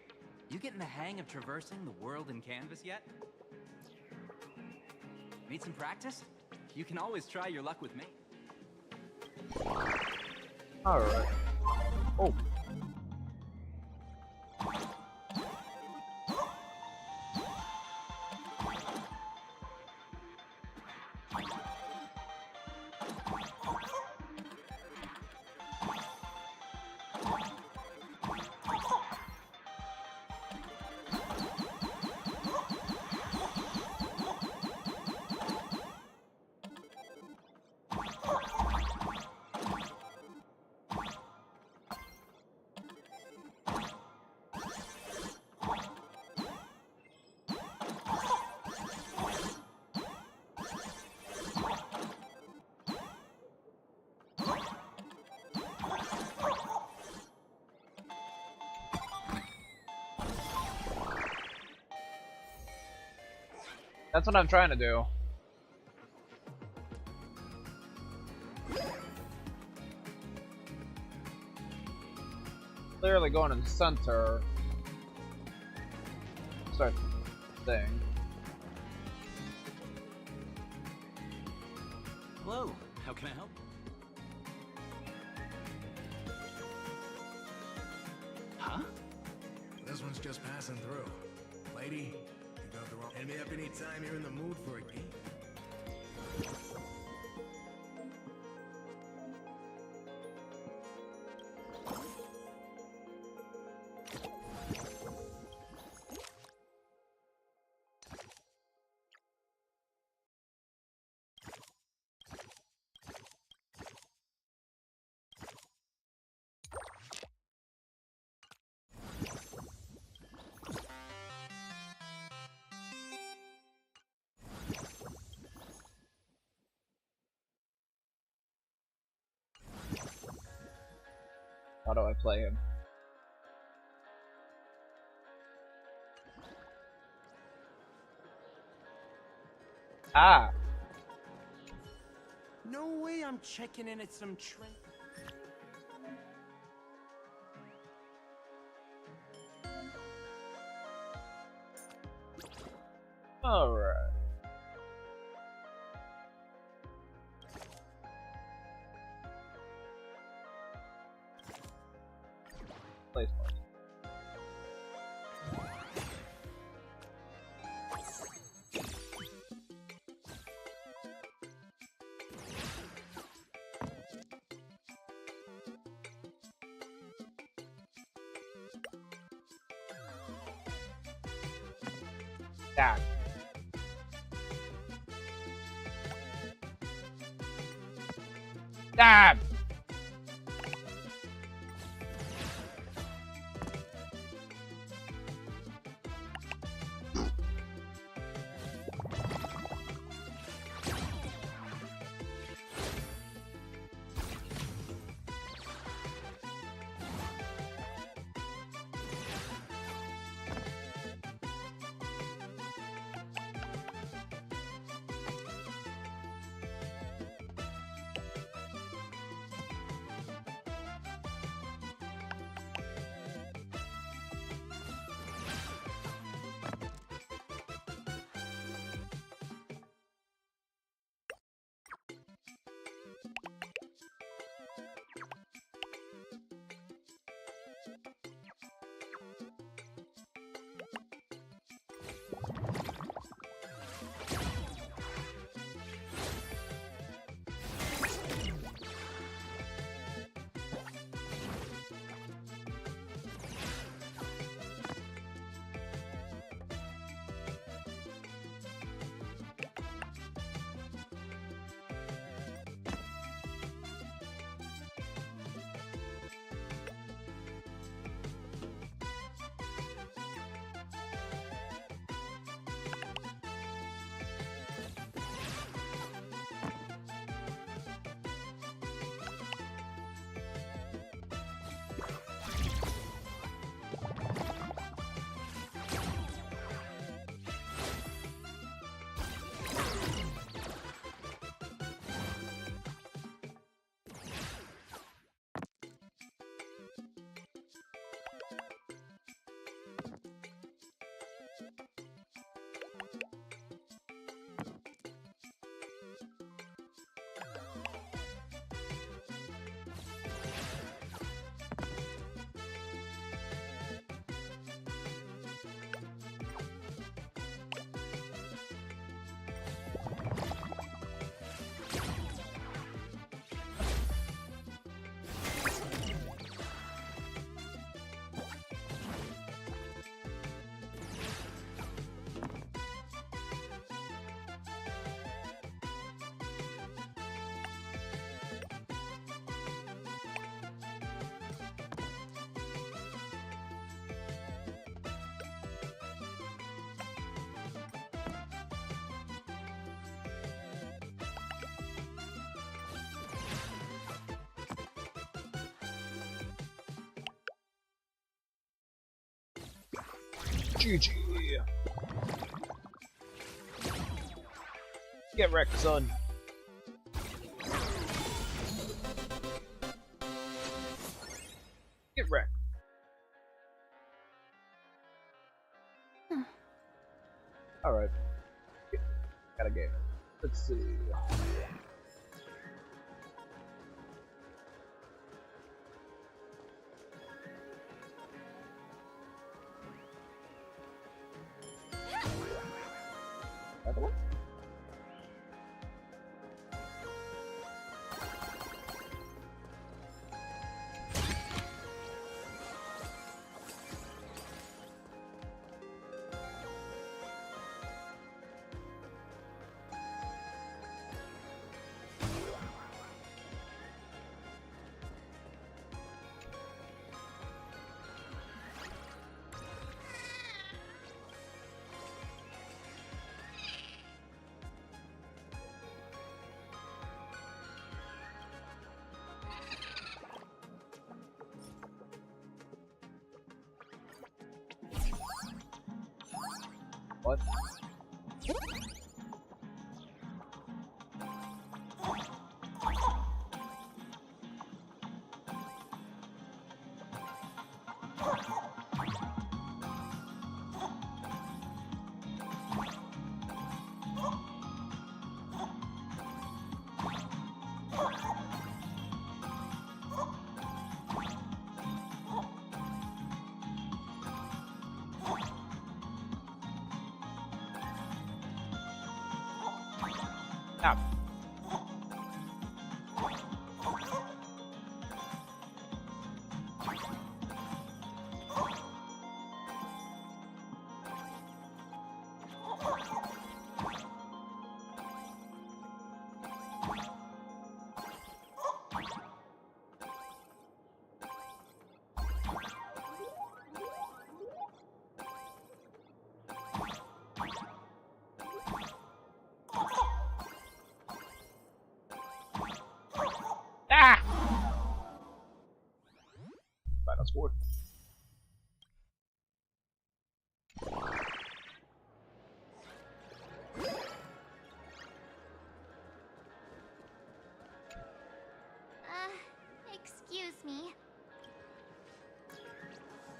You getting the hang of traversing the world in canvas yet? Need some practice? You can always try your luck with me. Alright. Oh. That's what I'm trying to do. Clearly going in the center. Start the thing. Hello, how can I help? This one's just passing through. Lady, you got the wrong. Hit me up anytime you're in the mood for a game. How do I play him? Ah! No way I'm checking in at some train. Alright. Place party. Dad. Dad. GG. Get wrecked, son. Get wrecked. Alright. Got a game. Let's see. Another one? What? Now. Ah! Final score. Excuse me.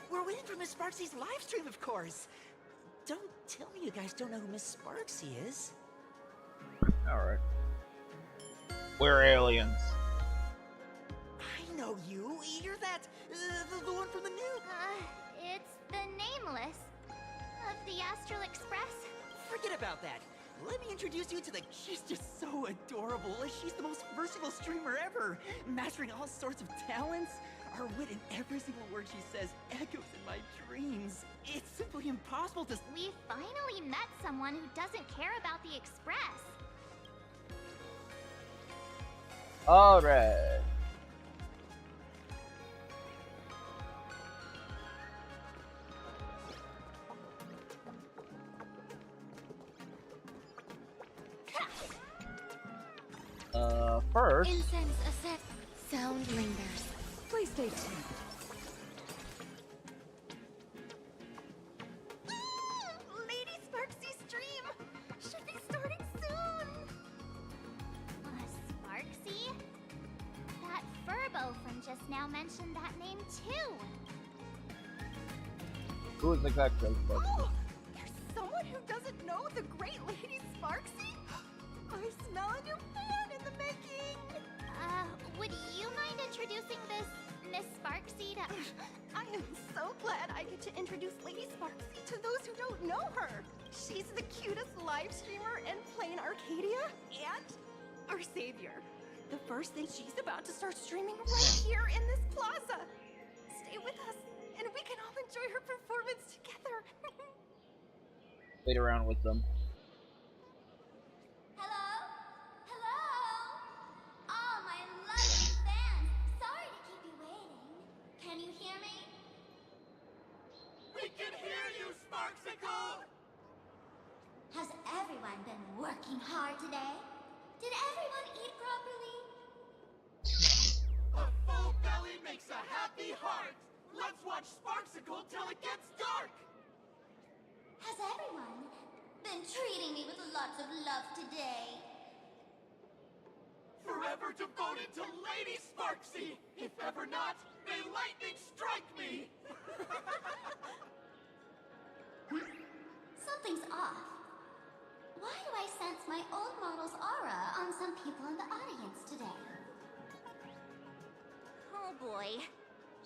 We're waiting for Miss Sparksy's live stream, of course. Don't tell me you guys don't know who Miss Sparksy is. Alright. We're aliens. I know you. You're that, the one from the news. It's the Nameless of the Astral Express. Forget about that. Let me introduce you to the... She's just so adorable. She's the most versatile streamer ever, mastering all sorts of talents. Her wit in every single word she says echoes in my dreams. It's simply impossible to... We finally met someone who doesn't care about the Express. Alright. First. Incense ascent. Sound lingers. Please stay tuned. Lady Sparksy's stream should be starting soon. Sparksy? That Furbo from just now mentioned that name too. Who is exactly Sparksy? Oh, there's someone who doesn't know the great Lady Sparksy? I smell a new fan in the making. Would you mind introducing this Miss Sparksy to... I am so glad I get to introduce Lady Sparksy to those who don't know her. She's the cutest live streamer in plain Arcadia and our savior. The first thing she's about to start streaming right here in this plaza. Stay with us, and we can all enjoy her performance together. Wait around with them. Can you hear me? We can hear you, Sparksicle! Has everyone been working hard today? Did everyone eat properly? A full belly makes a happy heart! Let's watch Sparksicle till it gets dark! Has everyone been treating me with lots of love today? Forever devoted to Lady Sparksy! If ever not, may lightning strike me! Something's off. Why do I sense my old model's aura on some people in the audience today? Oh boy.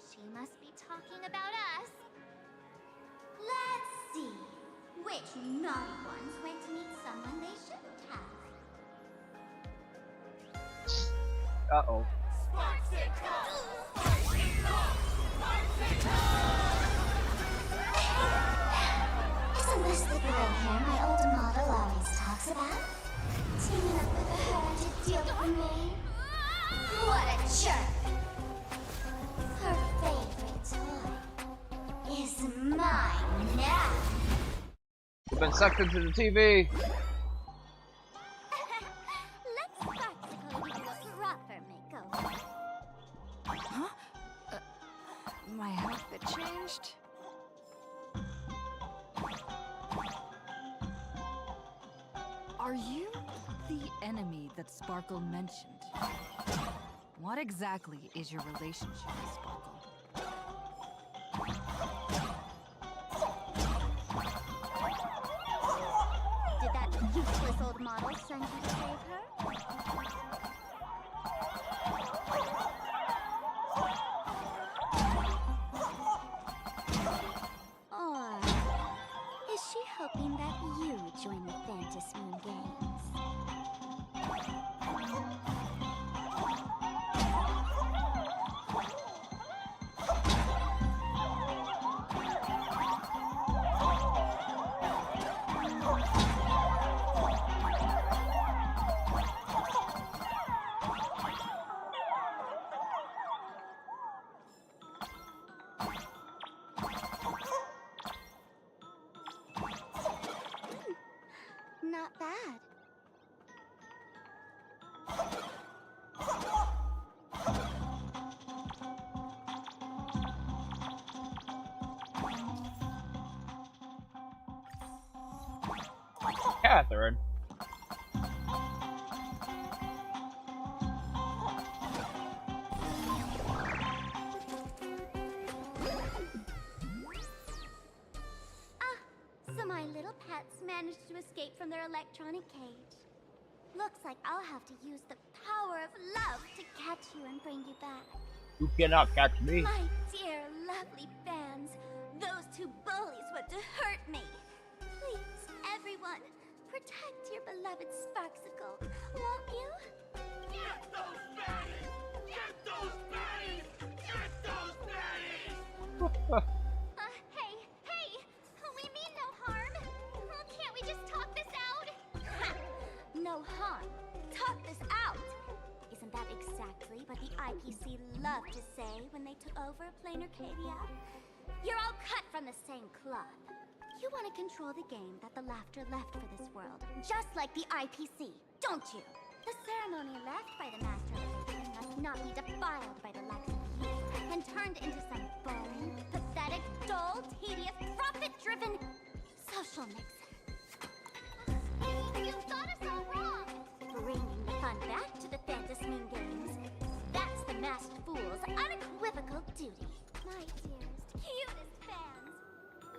She must be talking about us. Let's see. Which naughty ones went to meet someone Uh-oh. Isn't this the gray hair my old model always talks about? Teaming up with her to deal with me? What a jerk! Her favorite toy is mine now! We've been sucked into the TV. Let's practically do a proper makeover. Huh? My outfit changed? Are you the enemy that Sparkle mentioned? What exactly is your relationship with Sparkle? Did that useless old model send you to save her? Or is she hoping that you join the Fantasy Moon Games? Not bad. Catherine. So my little pets managed to escape from their electronic cage. Looks like I'll have to use the power of love to catch you and bring you back. You cannot catch me. My dear, lovely fans, those two bullies want to hurt me. Please, everyone, protect your beloved Sparksicle, won't you? Get those baddies! Get those baddies! Get those baddies! Hey, we mean no harm. Can't we just talk this out? No harm. Talk this out. Isn't that exactly what the IPC loved to say when they took over Plain Arcadia? You're all cut from the same cloth. You want to control the game that the laughter left for this world, just like the IPC, don't you? The ceremony left by the Master Elation must not be defiled by the likes of you and turned into some boring, pathetic, dull, tedious, profit-driven social mix. You've got us all wrong! Bringing the fun back to the Fantasy Moon Games. That's the Masked Fool's unequivocal duty. My dearest, cutest fans,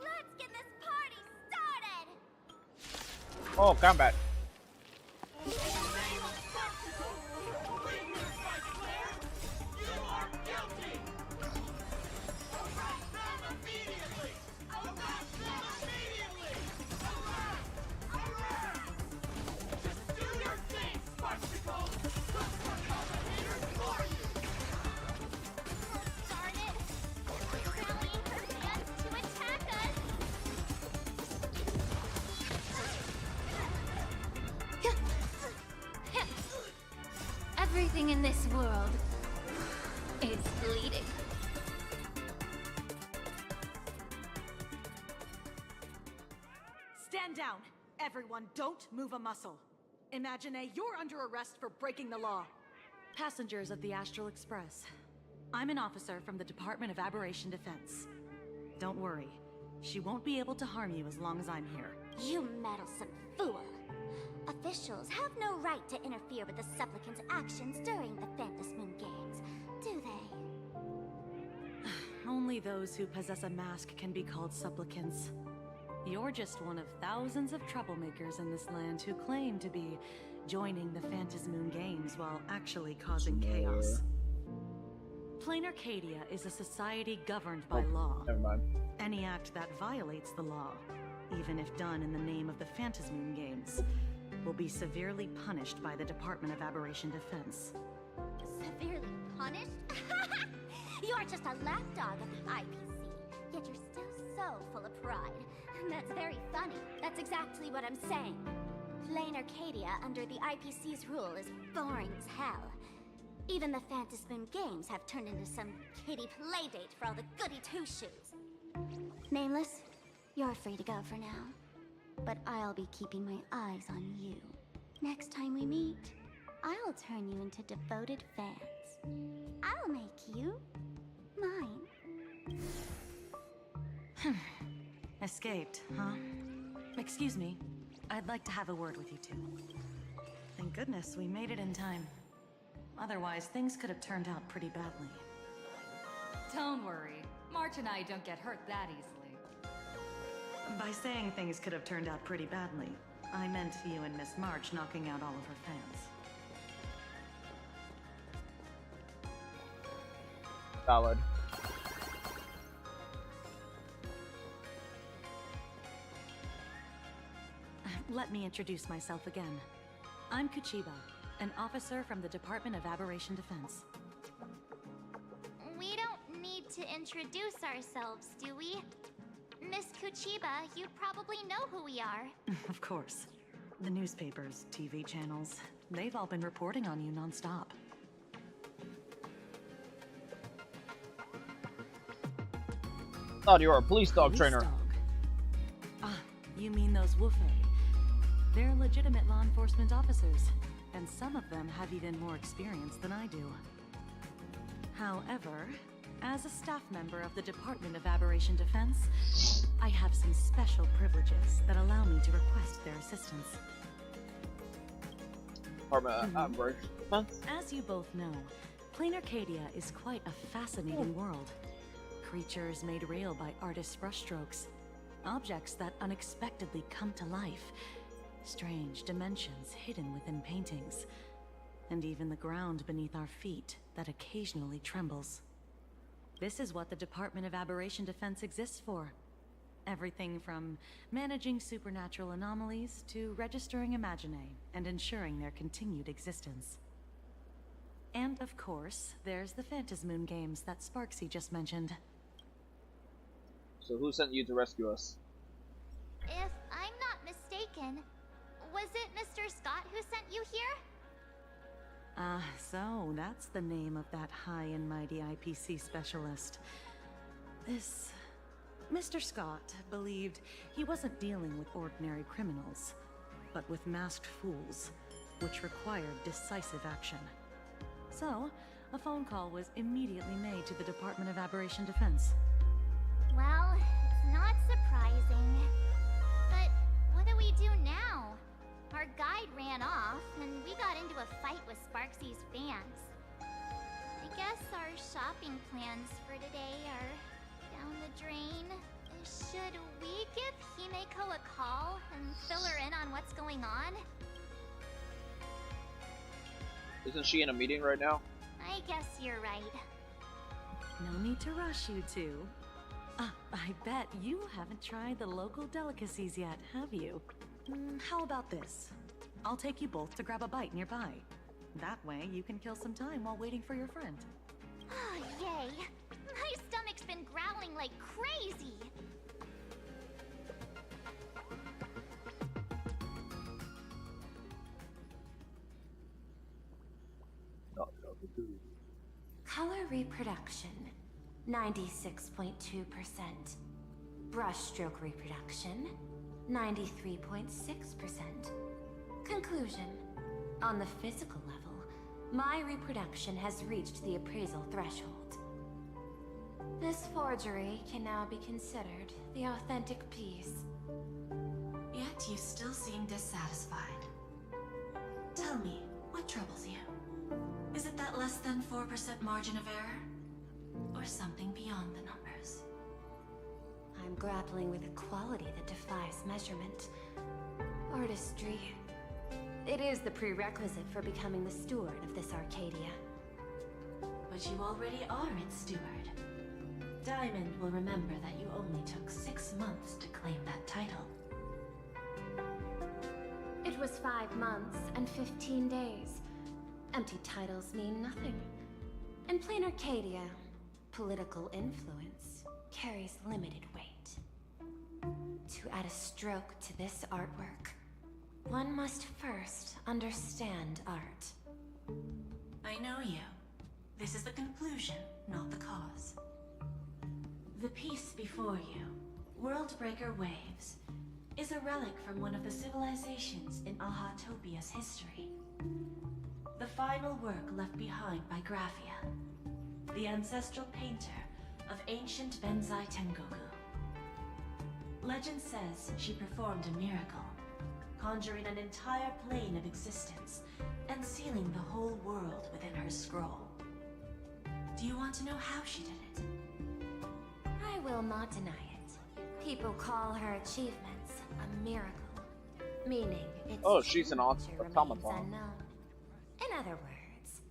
let's get this party started! Oh, combat. Everything in this world is bleeding. Stand down! Everyone, don't move a muscle. Imagine you're under arrest for breaking the law. Passengers of the Astral Express. I'm an officer from the Department of Aberration Defense. Don't worry. She won't be able to harm you as long as I'm here. You meddlesome fool! Officials have no right to interfere with the supplicants' actions during the Fantasy Moon Games, do they? Only those who possess a mask can be called supplicants. You're just one of thousands of troublemakers in this land who claim to be joining the Fantasy Moon Games while actually causing chaos. Plain Arcadia is a society governed by law. Never mind. Any act that violates the law, even if done in the name of the Fantasy Moon Games, will be severely punished by the Department of Aberration Defense. Severely punished? You're just a lapdog of the IPC, yet you're still so full of pride. That's very funny. That's exactly what I'm saying. Playing Arcadia under the IPC's rule is boring as hell. Even the Phantasmoon games have turned into some kiddie playdate for all the goody two-shoes. Nameless, you're free to go for now. But I'll be keeping my eyes on you. Next time we meet, I'll turn you into devoted fans. I'll make you mine. Escaped, huh? Excuse me. I'd like to have a word with you two. Thank goodness we made it in time. Otherwise, things could have turned out pretty badly. Don't worry. March and I don't get hurt that easily. By saying things could have turned out pretty badly, I meant you and Miss March knocking out all of her fans. Valid. Let me introduce myself again. I'm Kuchiba, an officer from the Department of Aberration Defense. We don't need to introduce ourselves, do we? Miss Kuchiba, you probably know who we are. Of course. The newspapers, TV channels, they've all been reporting on you nonstop. Thought you were a police dog trainer. Ah, you mean those Wufei? They're legitimate law enforcement officers, and some of them have even more experience than I do. However, as a staff member of the Department of Aberration Defense, I have some special privileges that allow me to request their assistance. Department of Aberration Defense? As you both know, Plain Arcadia is quite a fascinating world. Creatures made real by artists' brushstrokes. Objects that unexpectedly come to life. Strange dimensions hidden within paintings. And even the ground beneath our feet that occasionally trembles. This is what the Department of Aberration Defense exists for. Everything from managing supernatural anomalies to registering Imaginae and ensuring their continued existence. And of course, there's the Phantasmoon games that Sparksy just mentioned. So who sent you to rescue us? If I'm not mistaken, was it Mr. Scott who sent you here? So that's the name of that high and mighty IPC specialist. This... Mr. Scott believed he wasn't dealing with ordinary criminals, but with masked fools, which required decisive action. So, a phone call was immediately made to the Department of Aberration Defense. Well, it's not surprising. But what do we do now? Our guide ran off, and we got into a fight with Sparksy's fans. I guess our shopping plans for today are down the drain. Should we give Himeko a call and fill her in on what's going on? Isn't she in a meeting right now? I guess you're right. No need to rush, you two. I bet you haven't tried the local delicacies yet, have you? How about this? I'll take you both to grab a bite nearby. That way, you can kill some time while waiting for your friend. Oh, yay! My stomach's been growling like crazy! Color reproduction, 96.2%. Brushstroke reproduction, 93.6%. Conclusion. On the physical level, my reproduction has reached the appraisal threshold. This forgery can now be considered the authentic piece. Yet you still seem dissatisfied. Tell me, what troubles you? Is it that less than 4% margin of error? Or something beyond the numbers? I'm grappling with a quality that defies measurement. Artistry. It is the prerequisite for becoming the steward of this Arcadia. But you already are its steward. Diamond will remember that you only took 6 months to claim that title. It was 5 months and 15 days. Empty titles mean nothing. In plain Arcadia, political influence carries limited weight. To add a stroke to this artwork, one must first understand art. I know you. This is the conclusion, not the cause. The piece before you, Worldbreaker Waves, is a relic from one of the civilizations in Ahatopia's history. The final work left behind by Graphia, the ancestral painter of ancient Benzai Tengoku. Legend says she performed a miracle, conjuring an entire plane of existence and sealing the whole world within her scroll. Do you want to know how she did it? I will not deny it. People call her achievements a miracle, meaning it's Oh, she's an remains automaton. unknown. In other words,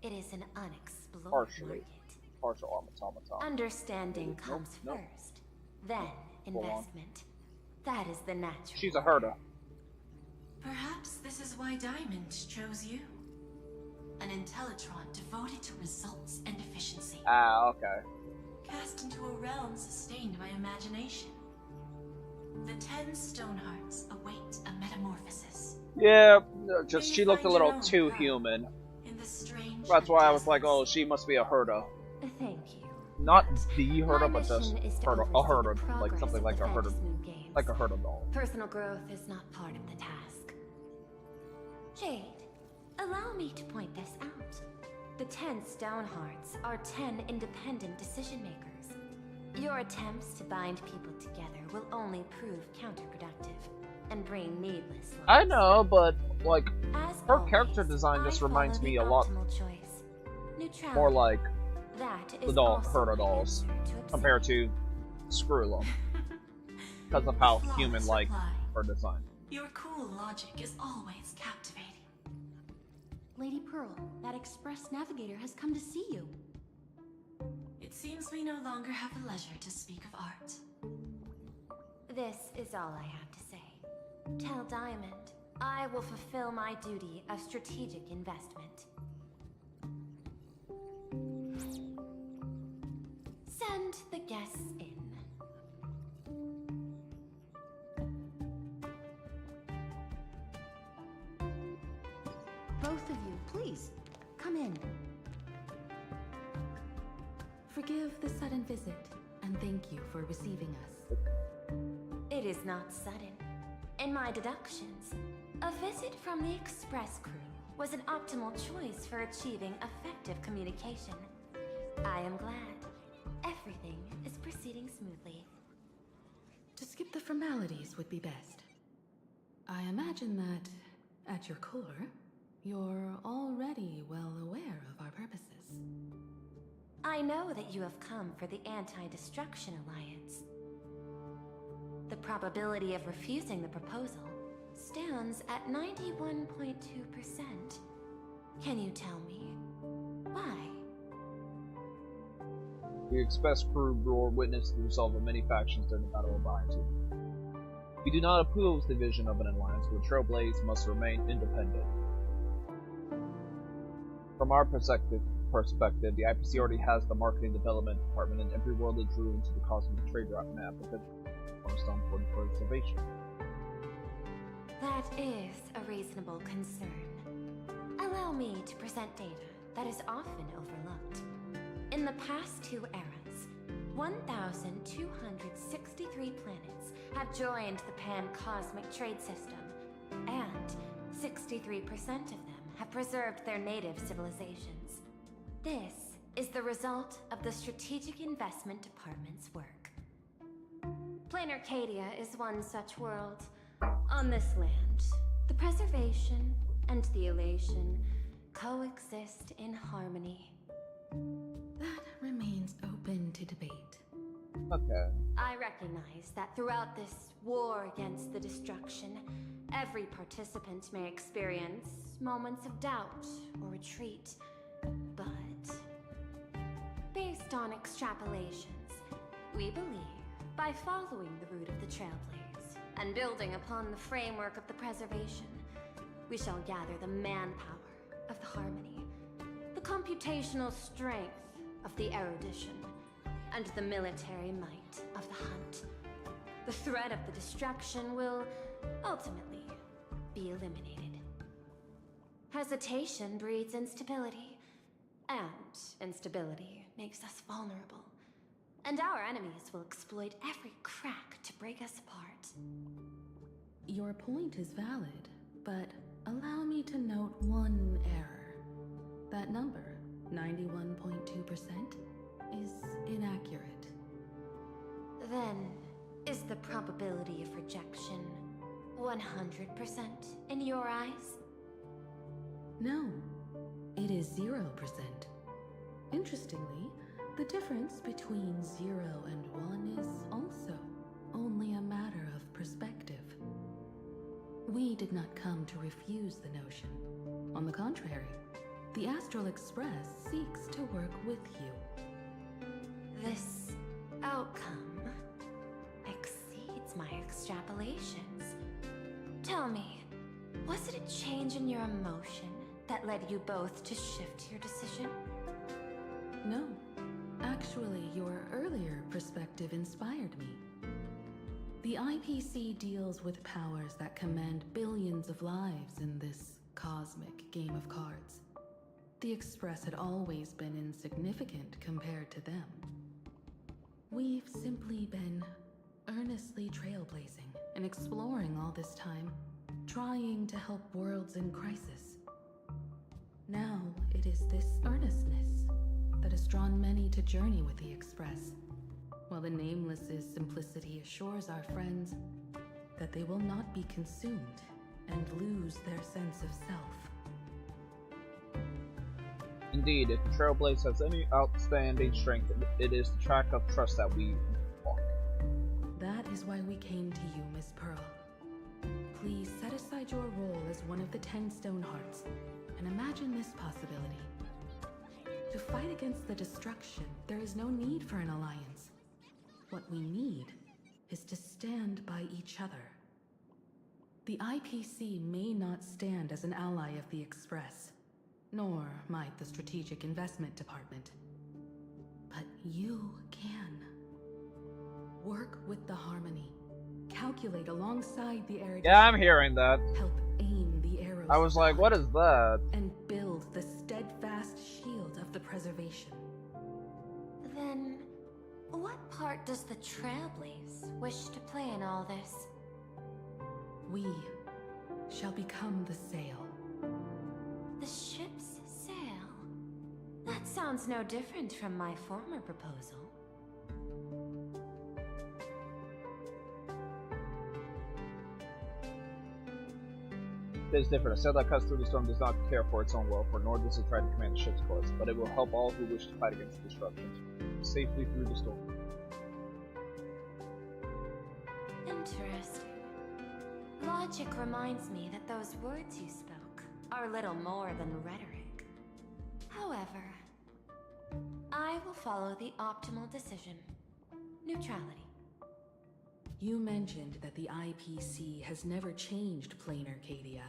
it is an unexplored Partially. market. Partial automaton. Understanding comes Nope. first, then Hold on. investment. That is the natural. She's a herder. Perhaps this is why Diamond chose you. An Intellitron devoted to results and efficiency. Ah, okay. Cast into a realm sustained by imagination. The 10 Stonehearts await a metamorphosis. Yeah, just she looked a little too human. In the strange That's why I was like, oh, she must be a herder. Thank you. Not the herder, but just mission is to herder, a oversee herder, the like progress something of like the a herder, Fantasy Moon Games. like a herder doll. Personal growth is not part of the task. Jade, allow me to point this out. The 10 Stonehearts are 10 independent decision makers. Your attempts to bind people together will only prove counterproductive and bring needless loss. I know, but like As her always, character design just I reminds follow me the a lot optimal choice. Neutrality. more like That the is doll also herder my dolls answer to compared to Screwlum because of how Flawless human-like reply. her design. Your cool logic is always captivating. Lady Pearl, that express navigator has come to see you. It seems we no longer have the leisure to speak of art. This is all I have to say. Tell Diamond, I will fulfill my duty of strategic investment. Send the guests in. Both of you, please, come in. Forgive the sudden visit, and thank you for receiving us. It is not sudden. In my deductions, a visit from the Express crew was an optimal choice for achieving effective communication. I am glad. Everything is proceeding smoothly. To skip the formalities would be best. I imagine that, at your core, you're already well aware of our purposes. I know that you have come for the Anti-Destruction Alliance. The probability of refusing the proposal stands at 91.2%. Can you tell me why? The Express crew bore witness to the result of many factions during the Battle of Ironton. We do not oppose the vision of an alliance, but Trailblaze must remain independent. From our perspective, the IPC already has the marketing development department, and every world it drew into the cosmic trade route map because cornerstone for preservation. That is a reasonable concern. Allow me to present data that is often overlooked. In the past 2 eras, 1,263 planets have joined the pan-cosmic trade system, and 63% of them have preserved their native civilizations. This is the result of the Strategic Investment Department's work. Plain Arcadia is one such world. On this land, the preservation and the elation coexist in harmony. That remains open to debate. Okay. I recognize that throughout this war against the destruction, every participant may experience moments of doubt or retreat. But based on extrapolations, we believe by following the route of the Trailblaze and building upon the framework of the preservation, we shall gather the manpower, of the harmony, the computational strength of the erudition, and the military might of the hunt. The threat of the destruction will ultimately be eliminated. Hesitation breeds instability, and instability makes us vulnerable. And our enemies will exploit every crack to break us apart. Your point is valid, but allow me to note one error. That number, 91.2%, is inaccurate. Then, is the probability of rejection 100% in your eyes? No, it is 0%. Interestingly, the difference between 0 and 1 is also only a matter of perspective. We did not come to refuse the notion. On the contrary, the Astral Express seeks to work with you. This outcome exceeds my extrapolations. Tell me, was it a change in your emotion that led you both to shift your decision? No. Actually, your earlier perspective inspired me. The IPC deals with powers that command billions of lives in this cosmic game of cards. The Express had always been insignificant compared to them. We've simply been earnestly trailblazing and exploring all this time, trying to help worlds in crisis. Now it is this earnestness that has drawn many to journey with the Express, while the Nameless's simplicity assures our friends that they will not be consumed and lose their sense of self. Indeed, if the Trailblaze has any outstanding strength, it is the track of trust that we walk. That is why we came to you, Miss Pearl. Please set aside your role as one of the 10 Stonehearts, and imagine this possibility. To fight against the destruction, there is no need for an alliance. What we need is to stand by each other. The IPC may not stand as an ally of the Express, nor might the Strategic Investment Department. But you can. Work with the Harmony. Calculate alongside the erudition. Yeah, I'm hearing that. Help aim the arrows. I was like, what is that? And build the steadfast shield of the preservation. Then, what part does the Trailblaze wish to play in all this? We shall become the sail. The ship's sail? That sounds no different from my former proposal. It is different. A sail that cuts through the storm does not care for its own welfare, nor does it try to command the ship's course, but it will help all who wish to fight against destruction safely through the storm. Interesting. Logic reminds me that those words you spoke are little more than rhetoric. However, I will follow the optimal decision. Neutrality. You mentioned that the IPC has never changed Planar Cadia,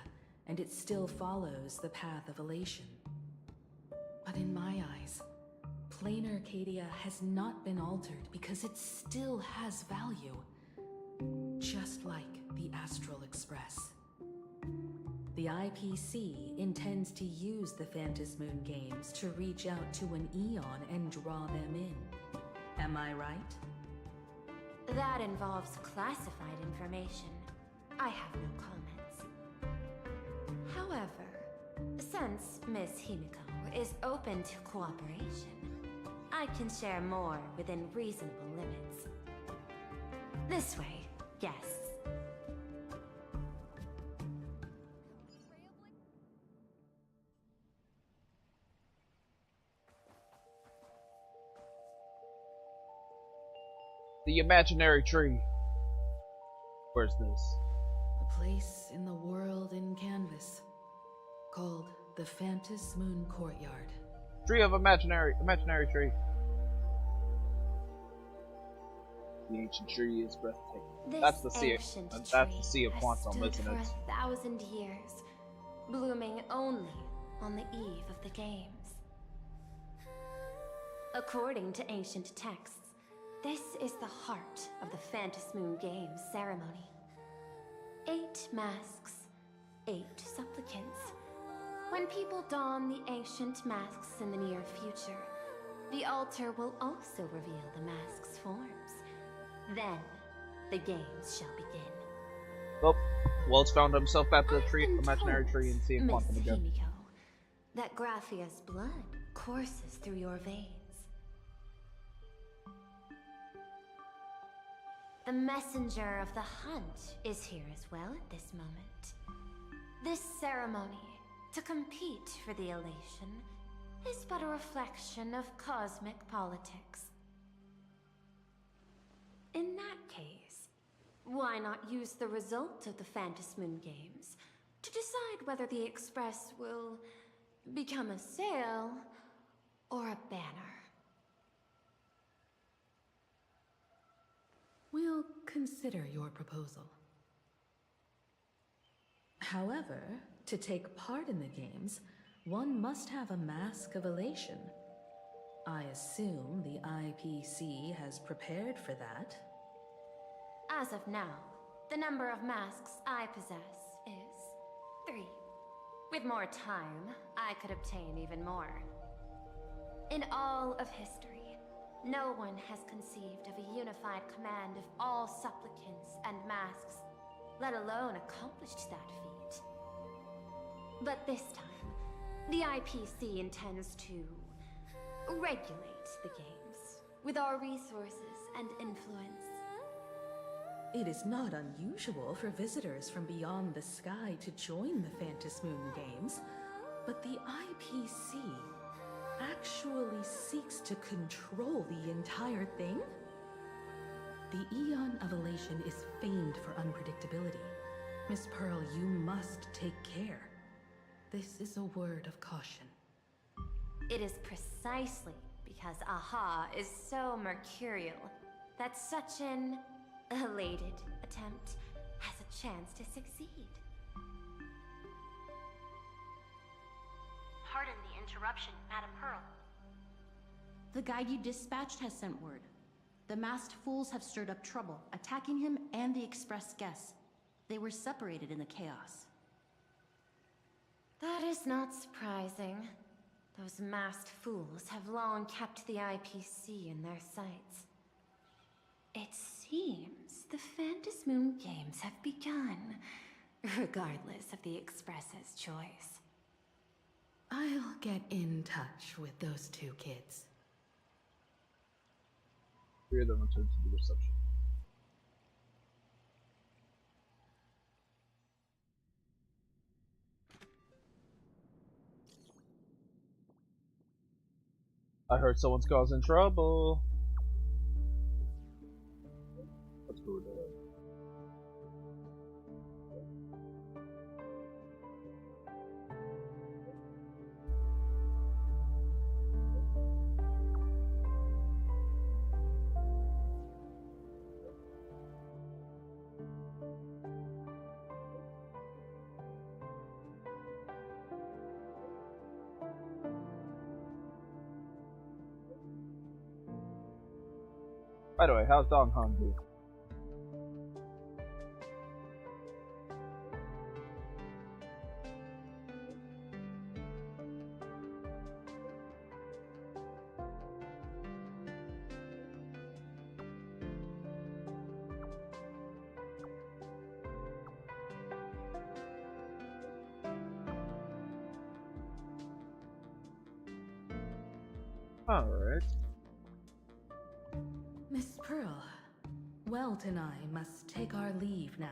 and it still follows the path of Elation. But in my eyes, Planar Cadia has not been altered because it still has value. Just like the Astral Express. The IPC intends to use the Phantasmoon games to reach out to an Eon and draw them in. Am I right? That involves classified information. I have no comments. However, since Miss Himiko is open to cooperation, I can share more within reasonable limits. This way, yes. The imaginary tree. Where's this? A place in the world in canvas, called the Phantasmoon Courtyard. Tree of imaginary tree. The ancient tree is breathtaking. That's the sea of quantum, isn't for it? 1,000 years, blooming only on the eve of the games. According to ancient texts, this is the heart of the Phantasmoon Games ceremony. 8 masks, 8 supplicants. When people don the ancient masks in the near future, the altar will also reveal the masks' forms. Then, the games shall begin. Oh, Waltz found himself at the imaginary tree and seeing Quantum Miss again. Himiko, that Graphia's blood courses through your veins. The messenger of the hunt is here as well at this moment. This ceremony, to compete for the Elation, is but a reflection of cosmic politics. In that case, why not use the result of the Phantasmoon Games to decide whether the Express will become a sail or a banner? We'll consider your proposal. However, to take part in the games, one must have a Mask of Elation. I assume the IPC has prepared for that. As of now, the number of masks I possess is 3. With more time, I could obtain even more. In all of history, no one has conceived of a unified command of all supplicants and masks, let alone accomplished that feat. But this time, the IPC intends to regulate the games with our resources and influence. It is not unusual for visitors from beyond the sky to join the Phantasmoon Games, but the IPC actually seeks to control the entire thing? The Eon of Elation is famed for unpredictability. Miss Pearl, you must take care. This is a word of caution. It is precisely because AHA is so mercurial that such an elated attempt has a chance to succeed. Pardon the interruption, Madam Pearl. The guide you dispatched has sent word. The masked fools have stirred up trouble, attacking him and the express guests. They were separated in the chaos. That is not surprising. Those masked fools have long kept the IPC in their sights. It seems the Phantasmoon Games have begun, regardless of the Express's choice. I'll get in touch with those 2 kids. 3 of them returned to the reception. I heard someone's causing trouble. Let's go with that. By the way, how's Dong Hong do? Alright. Miss Pearl, Welt and I must take our leave now,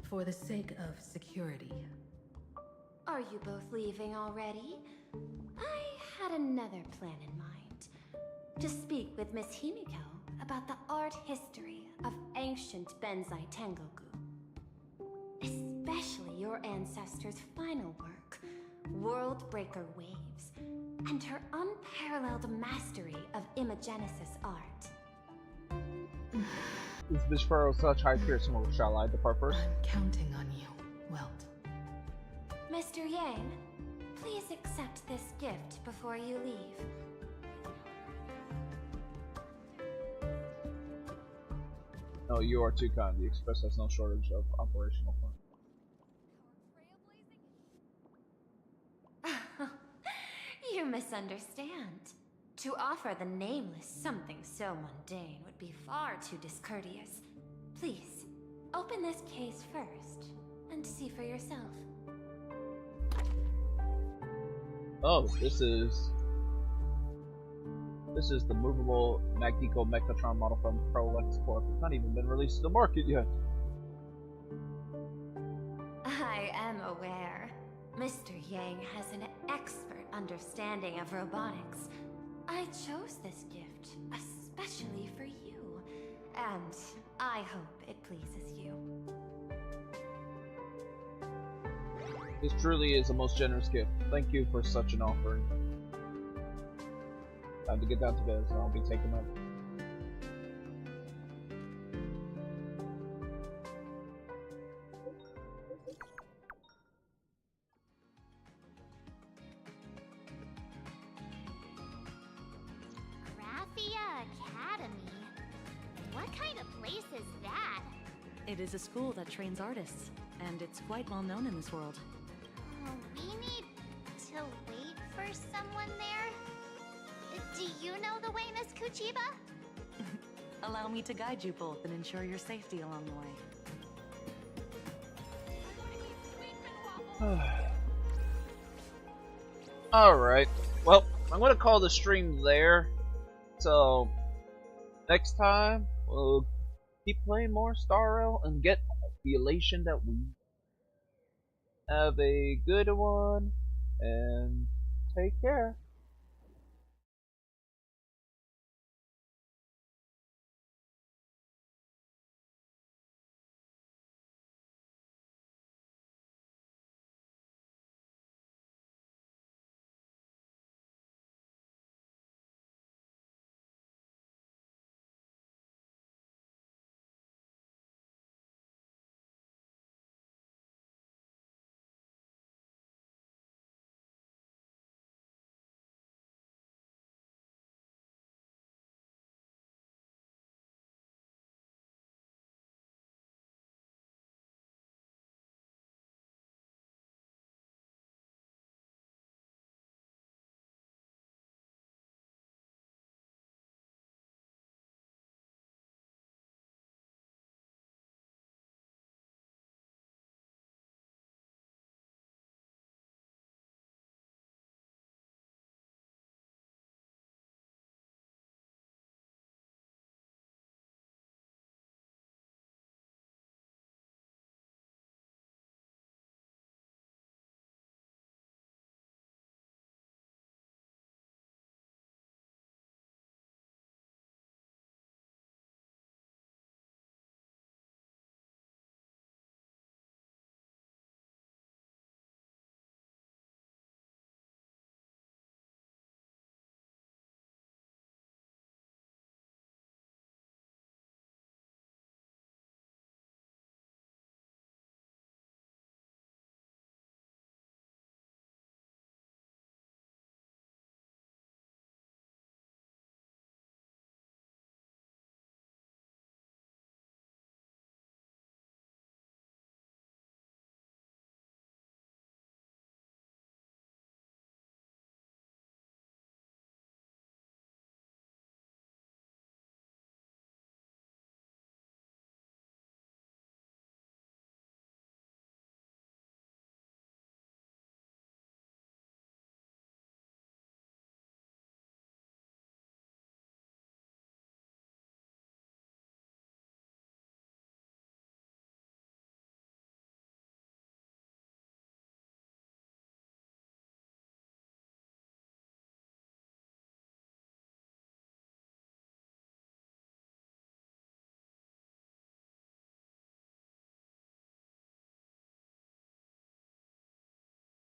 for the sake of security. Are you both leaving already? I had another plan in mind. To speak with Miss Himiko about the art history of ancient Benzai Tengoku. Especially your ancestors' final work, World Breaker Waves, and her unparalleled mastery of imagenesis art. Is Miss Pearl such high fearsome, or shall I depart first? I'm counting on you, Welt. Mr. Yang, Please accept this gift before you leave. No, you are too kind. The Express has no shortage of operational funds. You misunderstand. To offer the Nameless something so mundane would be far too discourteous. Please, open this case first, and see for yourself. Oh, this is the movable Magneco Mechatron model from Prolex Corp. It's not even been released to the market yet. I am aware. Mr. Yang has an expert understanding of robotics. I chose this gift especially for you, and I hope it pleases you. This truly is a most generous gift. Thank you for such an offering. Time to get down to bed, so I'll be taking up. Graphia Academy? What kind of place is that? It is a school that trains artists, and it's quite well known in this world. We need to wait for someone there? Do you know the way, Miss Kuchiba? Allow me to guide you both and ensure your safety along the way. Alright, well, I'm going to call the stream there. So, next time, we'll keep playing more Star Rail and get the elation that we have. A good one, and take care.